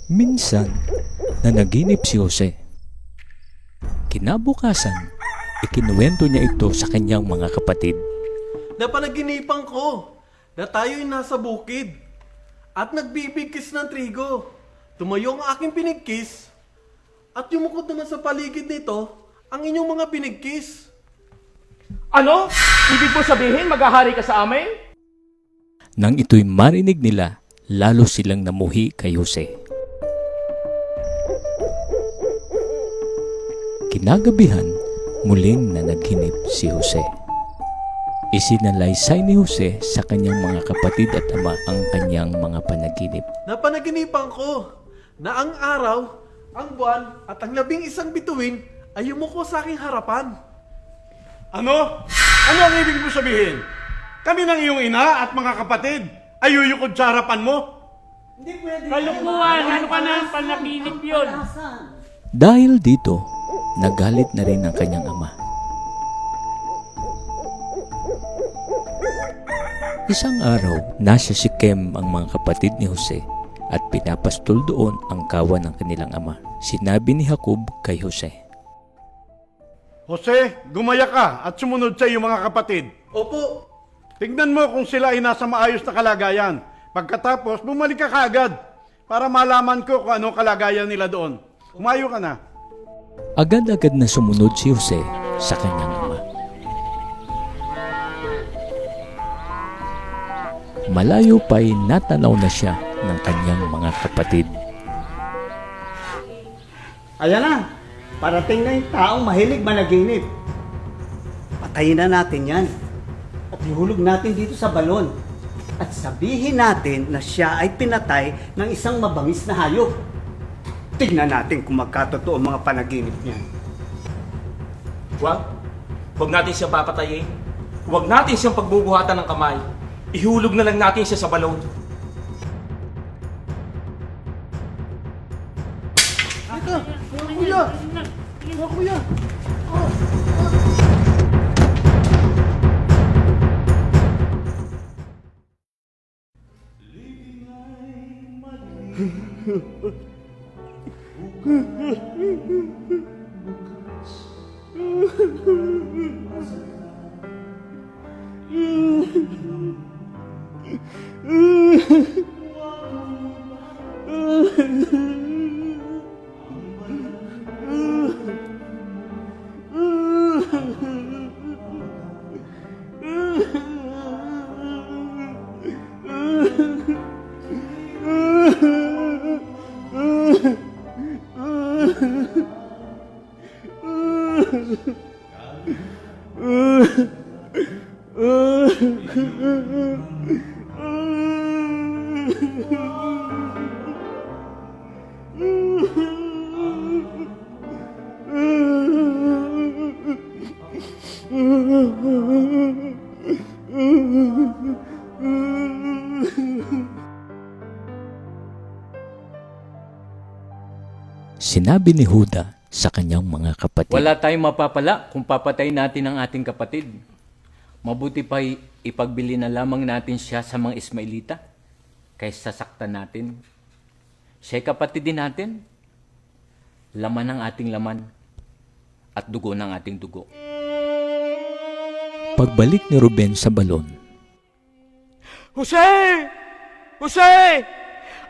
Minsan, nanaginip si Jose. Kinabukasan, ikinuwento niya ito sa kanyang mga kapatid. Napanaginipan ko na tayo'y nasa bukid at nagbibigkis ng trigo. Tumayo ang aking pinigkis at yumukod naman sa paligid nito ang inyong mga pinigkis. Ano? Ibig mo sabihin maghahari ka sa amin? Nang ito'y marinig nila, lalo silang namuhi kay Jose. Kinagabihan, muling nanaginip si Jose. Isinalaysay ni Jose sa kanyang mga kapatid at ama ang kanyang mga panaginip. Napanaginipan ko na ang araw, ang buwan, at ang 11 bituin ay yumuko sa aking harapan. Ano? Ano ang ibig mo sabihin? Kami ng iyong ina at mga kapatid ay yuyukod sa harapan mo? Kalukuhan, ano ka na ang panaginip yun? Dahil dito, nagalit na rin ang kanyang ama. Isang araw, nasa Sikem ang mga kapatid ni Jose at pinapastol doon ang kawan ng kanilang ama. Sinabi ni Jacob kay Jose, Jose, gumaya ka at sumunod sa iyong mga kapatid. Opo. Tignan mo kung sila ay nasa maayos na kalagayan. Pagkatapos, bumalik ka kaagad para malaman ko kung anong kalagayan nila doon. Umayo ka na. agad-agad na sumunod si Jose sa kanyang ama. Malayo pa'y natanaw na siya ng kanyang mga kapatid. Ayan na, parating na yung taong mahilig managinip. Patayin na natin yan. At ihulog natin dito sa balon. At sabihin natin na siya ay pinatay ng isang mabangis na hayop. Tignan natin kung magkatotoo ang mga panaginip niya. Huwag natin siya papatayin. Huwag natin siyang pagbubuhatan ng kamay. Ihulog na lang natin siya sa balon. Teka, kuya! Kuya! Sinabi ni Huda sa kanyang mga kapatid, Wala tayong mapapala kung papatayin natin ang ating kapatid. Mabuti pa ipagbili na lamang natin siya sa mga Ismailita kaysa saktan natin. Siya'y kapatid din natin. Laman ng ating laman at dugo ng ating dugo. Pagbalik ni Ruben sa balon, Jose! Jose!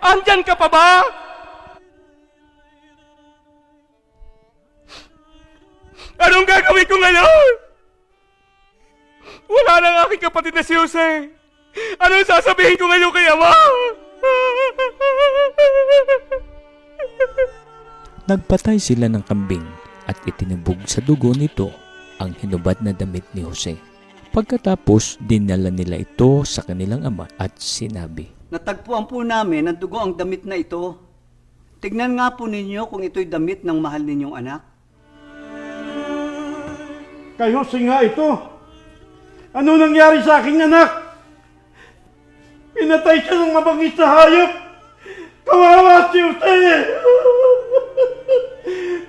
Andyan ka pa ba? Anong gagawin ko ngayon? Wala na ang aking kapatid na si Jose. Anong sasabihin ko ngayon kay Ama? nagpatay sila ng kambing at itinubog sa dugo nito ang hinubad na damit ni Jose. Pagkatapos, dinala nila ito sa kanilang ama at sinabi, Natagpuan po namin ang dugo ang damit na ito. Tignan nga po ninyo kung ito'y damit ng mahal ninyong anak. Kay Jose nga ito. Ano nangyari sa aking anak? Pinatay siya ng mabangis na hayop. Kawawa si Jose.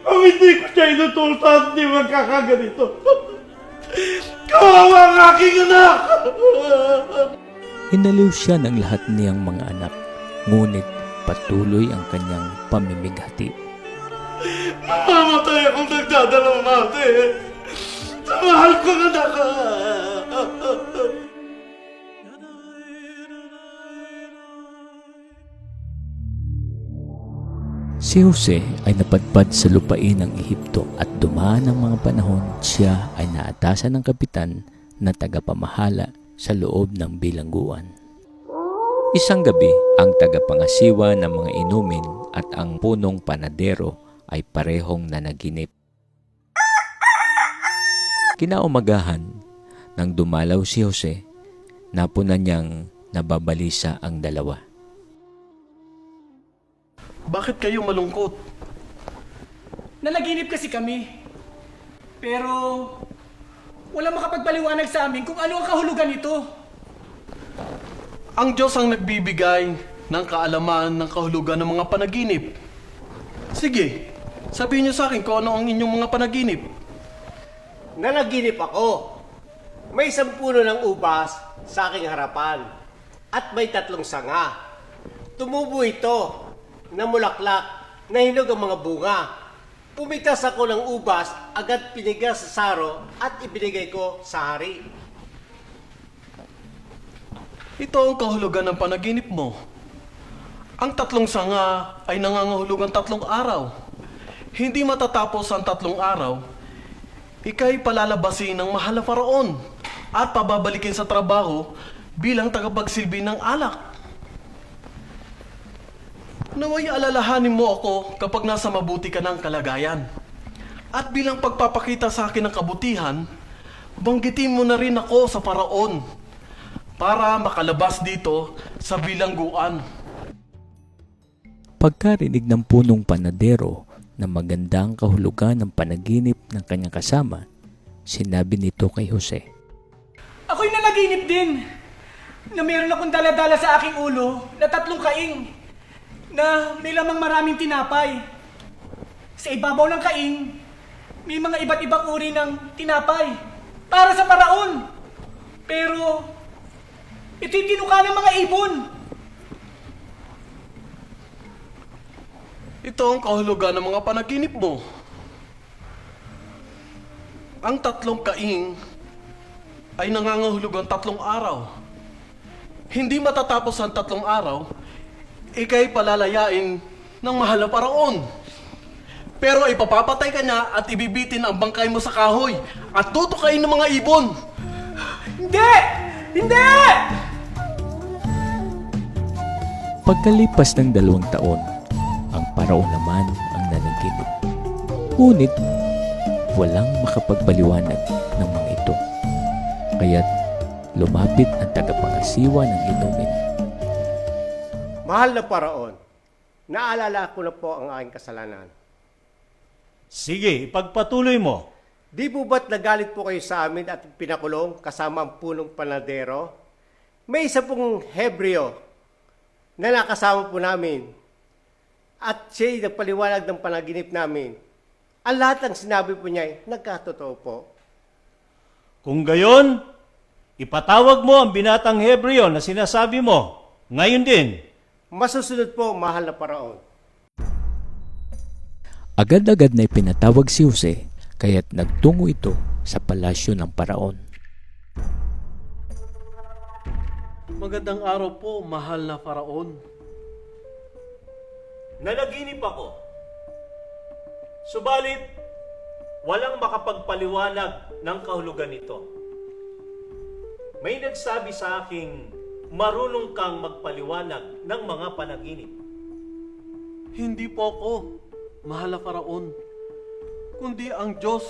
Kung hindi ko siya inutusan, di magkakaganito. Kawawa ang aking anak! Hinaliw siya ng lahat niyang mga anak, ngunit patuloy ang kanyang pamimighati. Mamatay akong nagdadalamate. Sa mahal kong anak. Si Jose ay napadpad sa lupain ng Ehipto at dumaan ang mga panahon siya ay naatasan ng kapitan na tagapamahala sa loob ng bilangguan. Isang gabi, ang tagapangasiwa ng mga inumin at ang punong panadero ay parehong nanaginip. Kinaumagahan, nang dumalaw si Jose, napunan niyang nababalisa ang dalawa. Bakit kayo malungkot? Nanaginip kasi kami. Pero wala makapagpaliwanag sa amin kung ano ang kahulugan nito. Ang Diyos ang nagbibigay ng kaalaman ng kahulugan ng mga panaginip. Sige, sabihin niyo sa akin kung ano ang inyong mga panaginip. Nanaginip ako. May isang puno ng ubas sa aking harapan at may 3 sanga. Tumubo ito, namulaklak, nahinog ang mga bunga. Pumitas ako ng ubas, agad pinigas sa saro at ibinigay ko sa hari. Ito ang kahulugan ng panaginip mo. Ang 3 sanga ay nangangahulugan 3 araw. Hindi matatapos ang 3 araw, ika'y palalabasin ng mahal na Faraon at pababalikin sa trabaho bilang tagapagsilbi ng alak. Naway alalahanin mo ako kapag nasa mabuti ka ng kalagayan. At bilang pagpapakita sa akin ng kabutihan, banggitin mo na rin ako sa Faraon para makalabas dito sa bilangguan. Pagkarinig ng punong panadero na magandang kahulugan ng panaginip ng kanyang kasama, sinabi nito kay Jose. Ako'y nanaginip din na meron akong daladala sa aking ulo na 3 kaing na may lamang maraming tinapay. Sa ibabaw ng kaing, may mga iba't ibang uri ng tinapay para sa Faraon. Pero ito'y tinuka ng mga ibon. Ito ang kahulugan ng mga panaginip mo. Ang 3 kaing ay nangangahulugan 3 araw. Hindi matatapos ang 3 araw, ika'y palalayain ng mahal na Faraon. Pero ipapapatay ka niya at ibibitin ang bangkay mo sa kahoy at tutukain ng mga ibon. Hindi! Hindi! Pagkalipas ng 2 taon, ang Paraon naman ang nanaginip. Ngunit walang makapagpaliwanag ng mga ito. Kaya't lumapit ang tagapangasiwa ng inumin. Mahal na Faraon, naalala ko na po ang aking kasalanan. Sige, ipagpatuloy mo. Di po ba't nagalit po kayo sa amin at pinakulong kasama ang punong panadero? May isa pong Hebreo na nakasama po namin at siya'y nagpaliwanag ng panaginip namin. Ang lahat ng sinabi po niya ay nagkatotoo po. Kung gayon, ipatawag mo ang binatang Hebreo na sinasabi mo. Ngayon din. Masusunod po, mahal na Faraon. Agad-agad na ipinatawag si Jose, kaya't nagtungo ito sa palasyo ng Paraon. Magandang araw po, mahal na Faraon. Nanaginip ako. Subalit, walang makapagpaliwanag ng kahulugan nito. May nagsabi sa aking marunong kang magpaliwanag ng mga panaginip. Hindi po ako, mahal na Faraon, kundi ang Diyos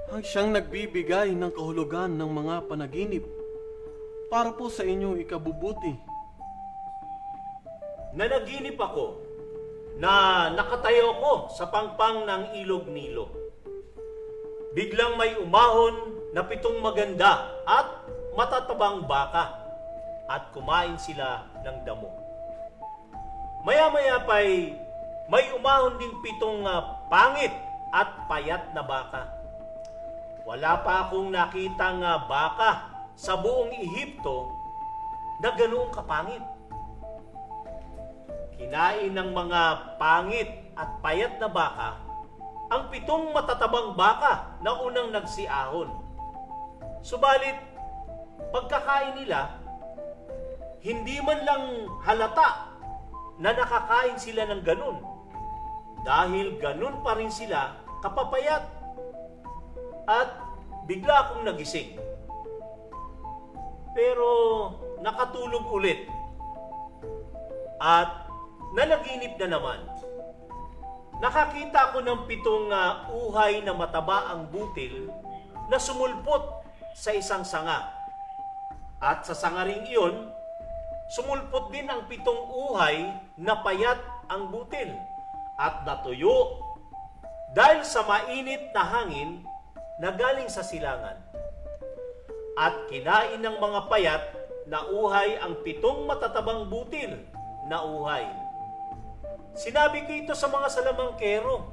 ang siyang nagbibigay ng kahulugan ng mga panaginip para po sa inyong ikabubuti. Nanaginip ako na nakatayo ko sa pangpang ng ilog Nilo. Biglang may umahon na 7 maganda at matatabang baka at kumain sila ng damo. Maya-maya pa'y may umahon ding 7 pangit at payat na baka. Wala pa akong nakitang baka sa buong Ehipto na ganoong kapangit. Kinain ng mga pangit at payat na baka ang 7 matatabang baka na unang nagsiahon. Subalit, pagkakain nila, hindi man lang halata na nakakain sila ng ganun. Dahil ganun pa rin sila kapapayat. At bigla akong nagising. Pero nakatulog ulit. At nanaginip na naman. Nakakita ko ng 7 uhay na mataba ang butil na sumulpot sa isang sanga. At sa sangaring iyon, sumulpot din ang 7 uhay na payat ang butil at natuyo dahil sa mainit na hangin na galing sa silangan. At kinain ng mga payat na uhay ang 7 matatabang butil na uhay. Sinabi ko ito sa mga salamangkero,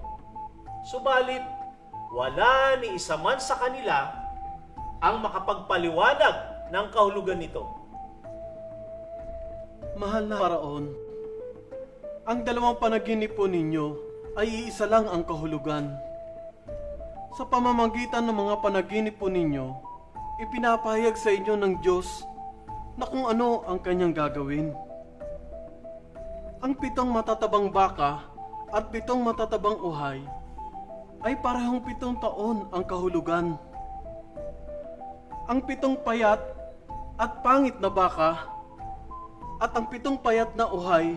subalit wala ni isa man sa kanila ang makapagpaliwanag ng kahulugan nito. Mahal na Paraon, ang 2 panaginip po ninyo ay iisa lang ang kahulugan. Sa pamamagitan ng mga panaginip po ninyo, ipinapahayag sa inyo ng Diyos na kung ano ang kanyang gagawin. Ang 7 matatabang baka at 7 matatabang uhay ay parehong 7 taon ang kahulugan. Ang 7 payat at pangit na baka at ang 7 payat na uhay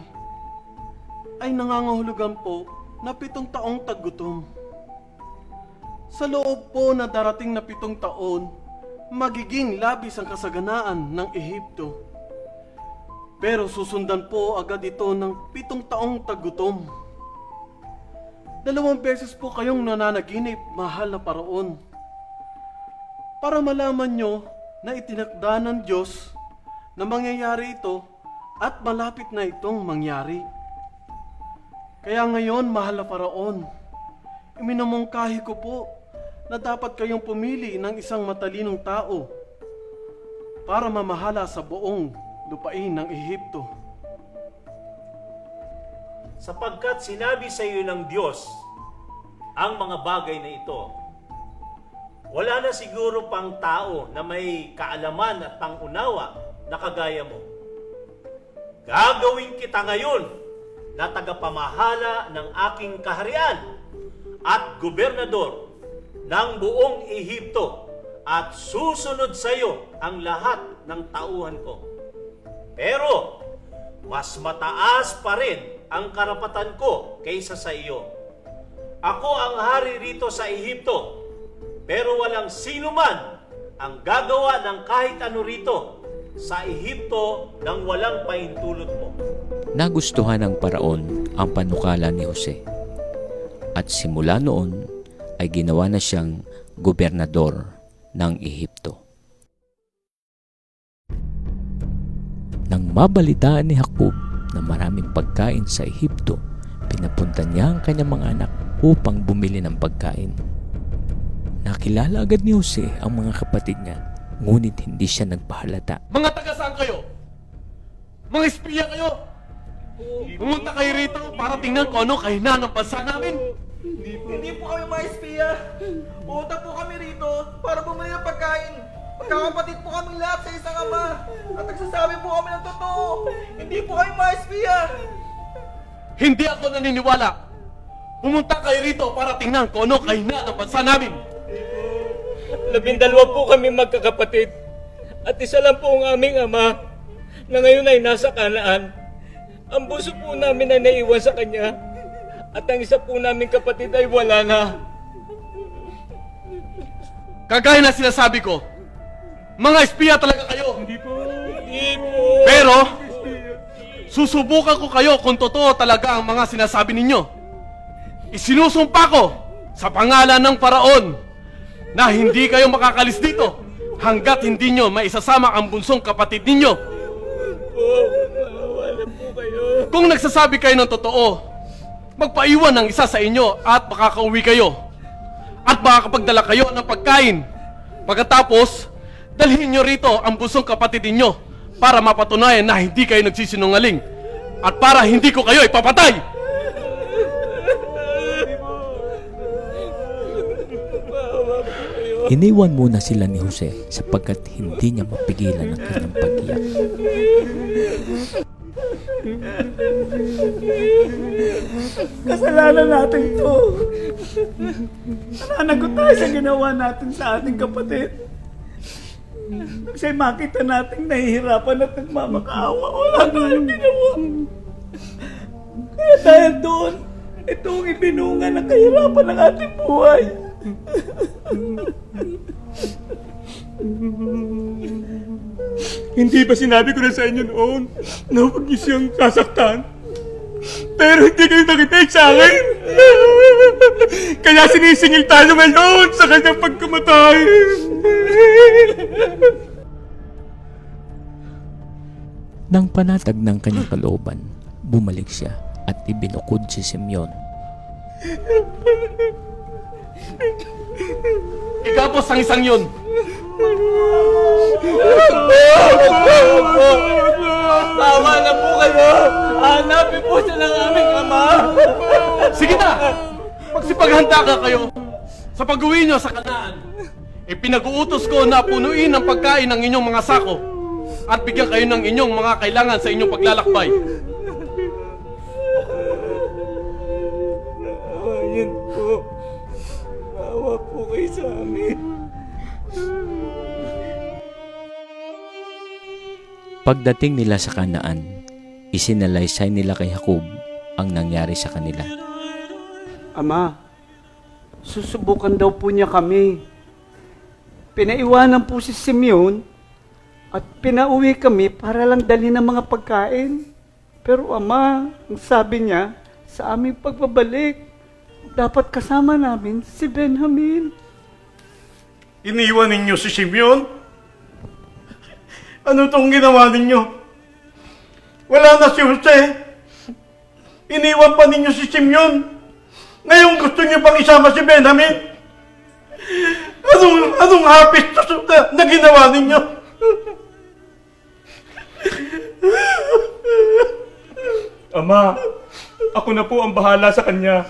ay nangangahulugan po na 7 taong taggutom. Sa loob po na darating na 7 taon, magiging labis ang kasaganaan ng Ehipto. Pero susundan po agad ito ng 7 taong taggutom. 2 beses po kayong nananaginip, mahal na Paraon, para malaman nyo na itinakda ng Diyos na mangyayari ito at malapit na itong mangyari. Kaya ngayon, mahal na Paraon, iminamungkahi ko po na dapat kayong pumili ng isang matalinong tao para mamahala sa buong lupain ng Ehipto. Sapagkat sinabi sa iyo ng Diyos ang mga bagay na ito, wala na siguro pang tao na may kaalaman at pangunawa na kagaya mo. Gagawin kita ngayon na tagapamahala ng aking kaharian at gobernador ng buong Ehipto at susunod sa iyo ang lahat ng tauhan ko. Pero mas mataas pa rin ang karapatan ko kaysa sa iyo. Ako ang hari rito sa Ehipto, pero walang sino man ang gagawa ng kahit ano rito sa Ehipto nang walang pahintulot mo. Nagustuhan ng Paraon ang panukala ni Jose at simula noon ay ginawa na siyang gobernador ng Ehipto. Nang mabalitaan ni Jacob na maraming pagkain sa Ehipto, pinapunta niya ang kanyang mga anak upang bumili ng pagkain. Nakilala agad ni Jose ang mga kapatid niya, ngunit hindi siya nagpahalata. Mga taga saan kayo? Mga espiya kayo? Pumunta kayo rito para tingnan kung ano kahinaan ng bansa namin? Hindi po kami mga espiya. Pumunta po kami rito para bumili ng pagkain. Magkakapatid po kami lahat sa isang ama. At nagsasabi po kami ng totoo. Hindi po kami mga espiya. Hindi ako naniniwala. Pumunta kayo rito para tingnan kung ano kahinaan ng bansa namin. 12 po kami magkakapatid. At isa lang po ang aming ama na ngayon ay nasa Kanaan. Ang bunso po namin ay naiwan sa kanya. At ang isa po naming kapatid ay wala na. Kagaya na sinasabi ko, mga espiya talaga kayo. Hindi po. Pero, susubukan ko kayo kung totoo talaga ang mga sinasabi ninyo. Isinusumpa ko sa pangalan ng Paraon na hindi kayo makakalis dito hanggat hindi nyo maisasama ang bunsong kapatid ninyo. Kung nagsasabi kayo ng totoo, magpaiwan ng isa sa inyo at makakauwi kayo. At makakapagdala kayo ng pagkain. Pagkatapos, dalhin nyo rito ang bunsong kapatid ninyo para mapatunayan na hindi kayo nagsisinungaling at para hindi ko kayo ipapatay. Iniwan muna sila ni Jose sapagkat hindi niya mapigilan ang kanyang pag-iyak. Kasalanan natin to. Nananagot tayo sa ginawa natin sa ating kapatid. Kasi makita natin nahihirapan at nagmamakaawa. Wala tayong ginawa. Kaya dahil doon, itong ibinunga ng kahirapan ng ating buhay. Hindi ba sinabi ko na sa inyo noon na huwag niyo siyang sasaktan? Pero hindi kayo nakinig sa akin. Kaya sinisingil tayo ngayon sa kanyang pagkamatay. Nang panatag ng kanyang kalooban, bumalik siya at ibinukod si Simeon. Ikapos ang isang yun! Tama na po kayo! Hanapin po siya ng aming ama! Sige na! Magsipaghanda ka kayo sa pag-uwi nyo sa Kanaan. Ipinag-uutos ko na punuin ang pagkain ng inyong mga sako at bigyan kayo ng inyong mga kailangan sa inyong paglalakbay. Ayan po. Awa po kayo sa amin. Pagdating nila sa Kanaan, isinalaysay nila kay Jacob ang nangyari sa kanila. Ama, susubukan daw po niya kami. Pinaiwanan po si Simeon at pinauwi kami para lang dalhin ng mga pagkain. Pero Ama, ang sabi niya, sa aming pagbabalik, dapat kasama namin si Benjamin. Iniwan ninyo si Simeon? Ano tong ginawa ninyo? Wala na si Jose. Iniwan pa ninyo si Simeon. Ngayon gusto niyo pang isama si Benjamin? Anong hapis na ginawa ninyo? Ama, ako na po ang bahala sa kanya.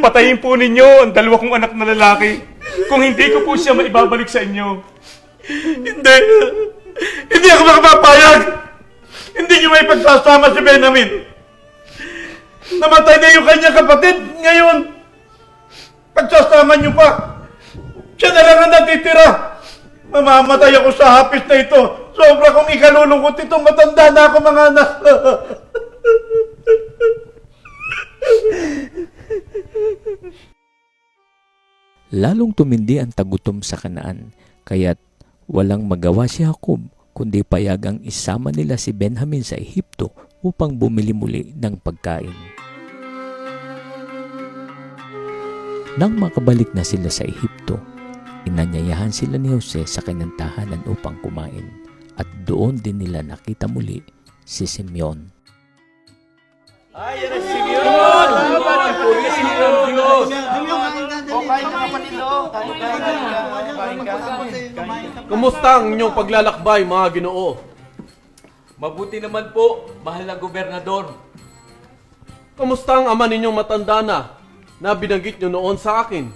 Patayin po ninyo ang dalawa kong anak na lalaki kung hindi ko po siya maibabalik sa inyo. Hindi ako makapapayag. Hindi niyo may pagsasama si Benjamin. Namatay na yung kanyang kapatid. Ngayon, pagsasama niyo pa. Siya na lang ang natitira. Mamamatay ako sa hapis na ito. Sobra kong ikalulungkot ito. Matanda na ako, mga anak. Lalong tumindi ang tagutom sa Kanaan, kaya't walang magawa si Jacob kundi payagang isama nila si Benjamin sa Ehipto upang bumili muli ng pagkain. Nang makabalik na sila sa Ehipto, inanyayahan sila ni Jose sa kanyang tahanan upang kumain at doon din nila nakita muli si Simeon. Ay, yan ang Simeon! Salamat! Ang puri Simeon ng Diyos! Kain ka kapatid ko. Kain ka. Kumusta ang inyong paglalakbay, mga Ginoo? Mabuti naman po, mahal na gobernador. Kumusta ang ama ninyong matanda na binanggit nyo noon sa akin?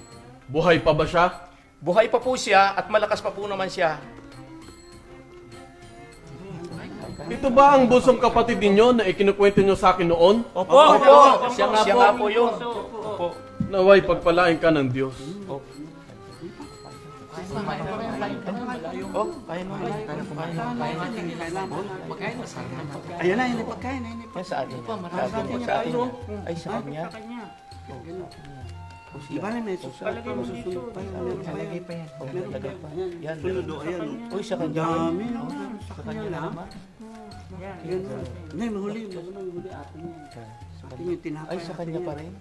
Buhay pa ba siya? Buhay pa po siya at malakas pa po naman siya. Ito ba ang bunsong kapatid ninyo na ikinukwento nyo sa akin noon? Opo. Siya nga po yun. Opo. Naway pagpalain ka ng Diyos. Ayan na, yun yung pagkain. Sa atin. Sa atin. Ay, sa kanya. Diba na may susunod pa, masusunod pa. Talagay pa yan. Talagay pa. Yan. Sunod o, ayan. Uy, sa kanya. Dami. Sa kanya lang. Hindi, mahuli. Mahuli atin yan. Atin yung tinapay. Ay, sa kanya pa rin.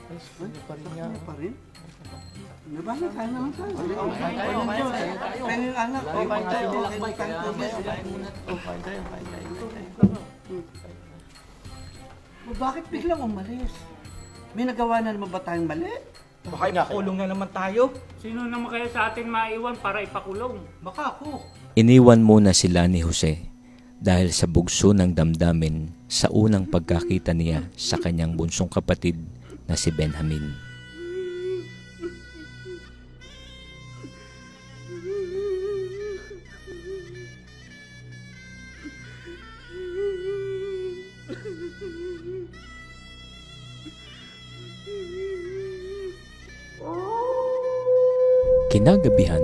Ay, sa kanya pa rin yan. Pa rin? Diba na, kaya naman tayo. Kain tayo. Kain yung anak. Kain tayo. Bakit biglang umalis? May nagawa na naman ba tayong mali? Baka ipakulong na naman tayo. Sino naman kaya sa atin maiwan para ipakulong? Baka ako. Iniwan muna sila ni Jose dahil sa bugso ng damdamin sa unang pagkakita niya sa kanyang bunsong kapatid na si Benjamin. Kinagabihan,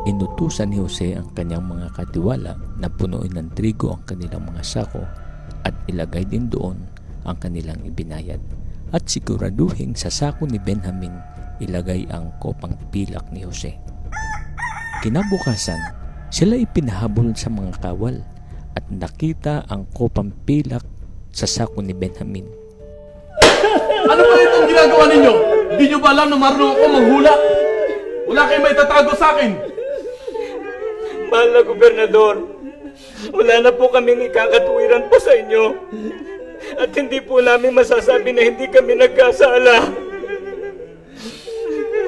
inutusan ni Jose ang kanyang mga katiwala na punuin ng trigo ang kanilang mga sako at ilagay din doon ang kanilang ibinayad. At siguraduhin sa sako ni Benjamin ilagay ang kopang pilak ni Jose. Kinabukasan, sila ipinahabol sa mga kawal at nakita ang kopang pilak sa sako ni Benjamin. Ano ba itong ginagawa ninyo? Hindi nyo ba alam na marunong ako manghula? Wala kayong may tatago sa akin. Mahal na Gobernador, wala na po kaming ikakatuwiran po sa inyo. At hindi po namin masasabi na hindi kami nagkasala.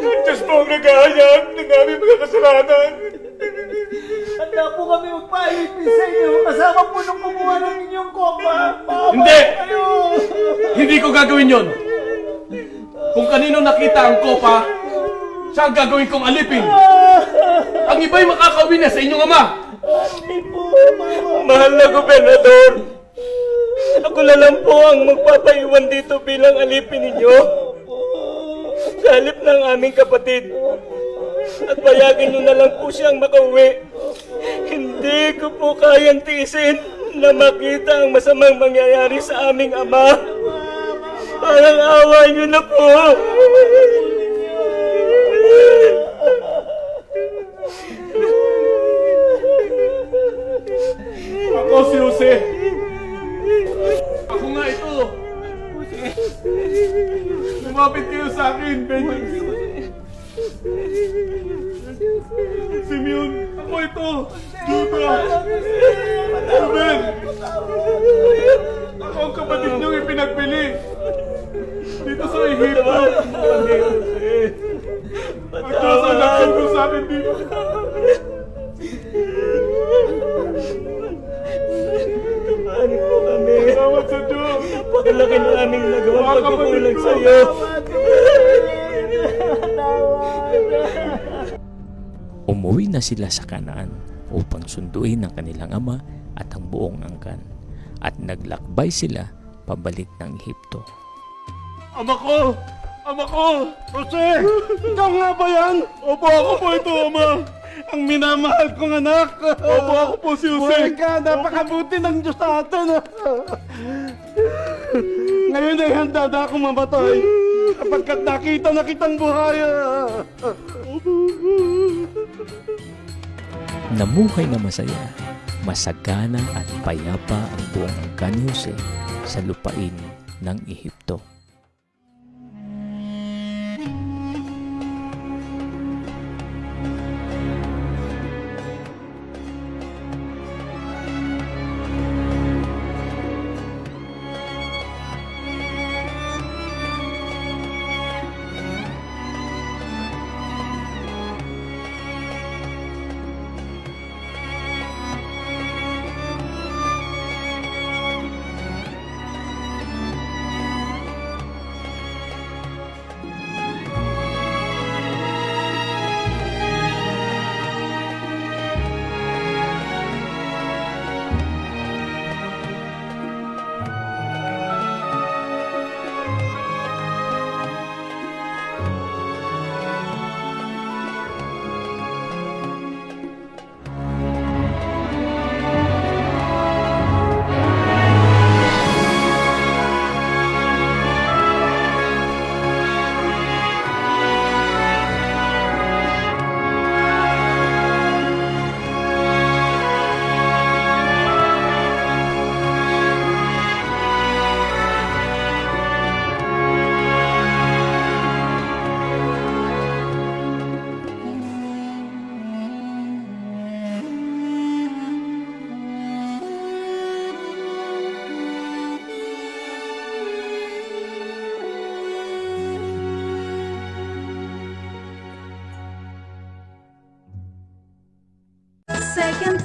Ang Diyos po ang naghahayag ng aming mga kasalanan. Handa po kami magpahipin sa inyo kasama po nung kumuha ng inyong kopa. Hindi! Hindi ko gagawin yon. Kung kanino nakita ang kopa, siya ang gagawin kong alipin. Ang iba'y makakauwi na sa inyong ama. Mahal na Gobernador, ako na lang po ang magpapaiwan dito bilang alipin ninyo. Sa halip ng aming kapatid. At payagan nyo na lang po siyang makauwi. Hindi ko po kayang tiisin na makita ang masamang mangyayari sa aming ama. Parang awa nyo na po. Ako si Jose. Ako nga ito. Lumapit kayo sa akin, Benjamin. Simeon, ako ito. Juda. Ruben. Ako ang kapatid niyong ipinagpili. Dito sa Ehipto. Ang Diyos ang nagsugo sa akin dito. Tamaan po kami. Salamat sa Diyos. Napakalaki na aming nagawang pagkukulang sa iyo. Umuwi na sila sa Kanaan upang sunduin ang kanilang ama at ang buong angkan, at naglakbay sila pabalik ng Ehipto. Ama ko! Ama ko! Jose! Ikaw nga ba yan? Opo, ako po ito, Ama. Ang minamahal kong anak. Opo, ako po si Jose. Buhay ka, napakabuti ng Diyos sa atin. Ngayon ay handa na akong mamatay. Kapagkat nakita na kitang buhay. Namuhay na masaya, masagana at payapa ang buong angkan ni Jose sa lupain ng Ehipto. Second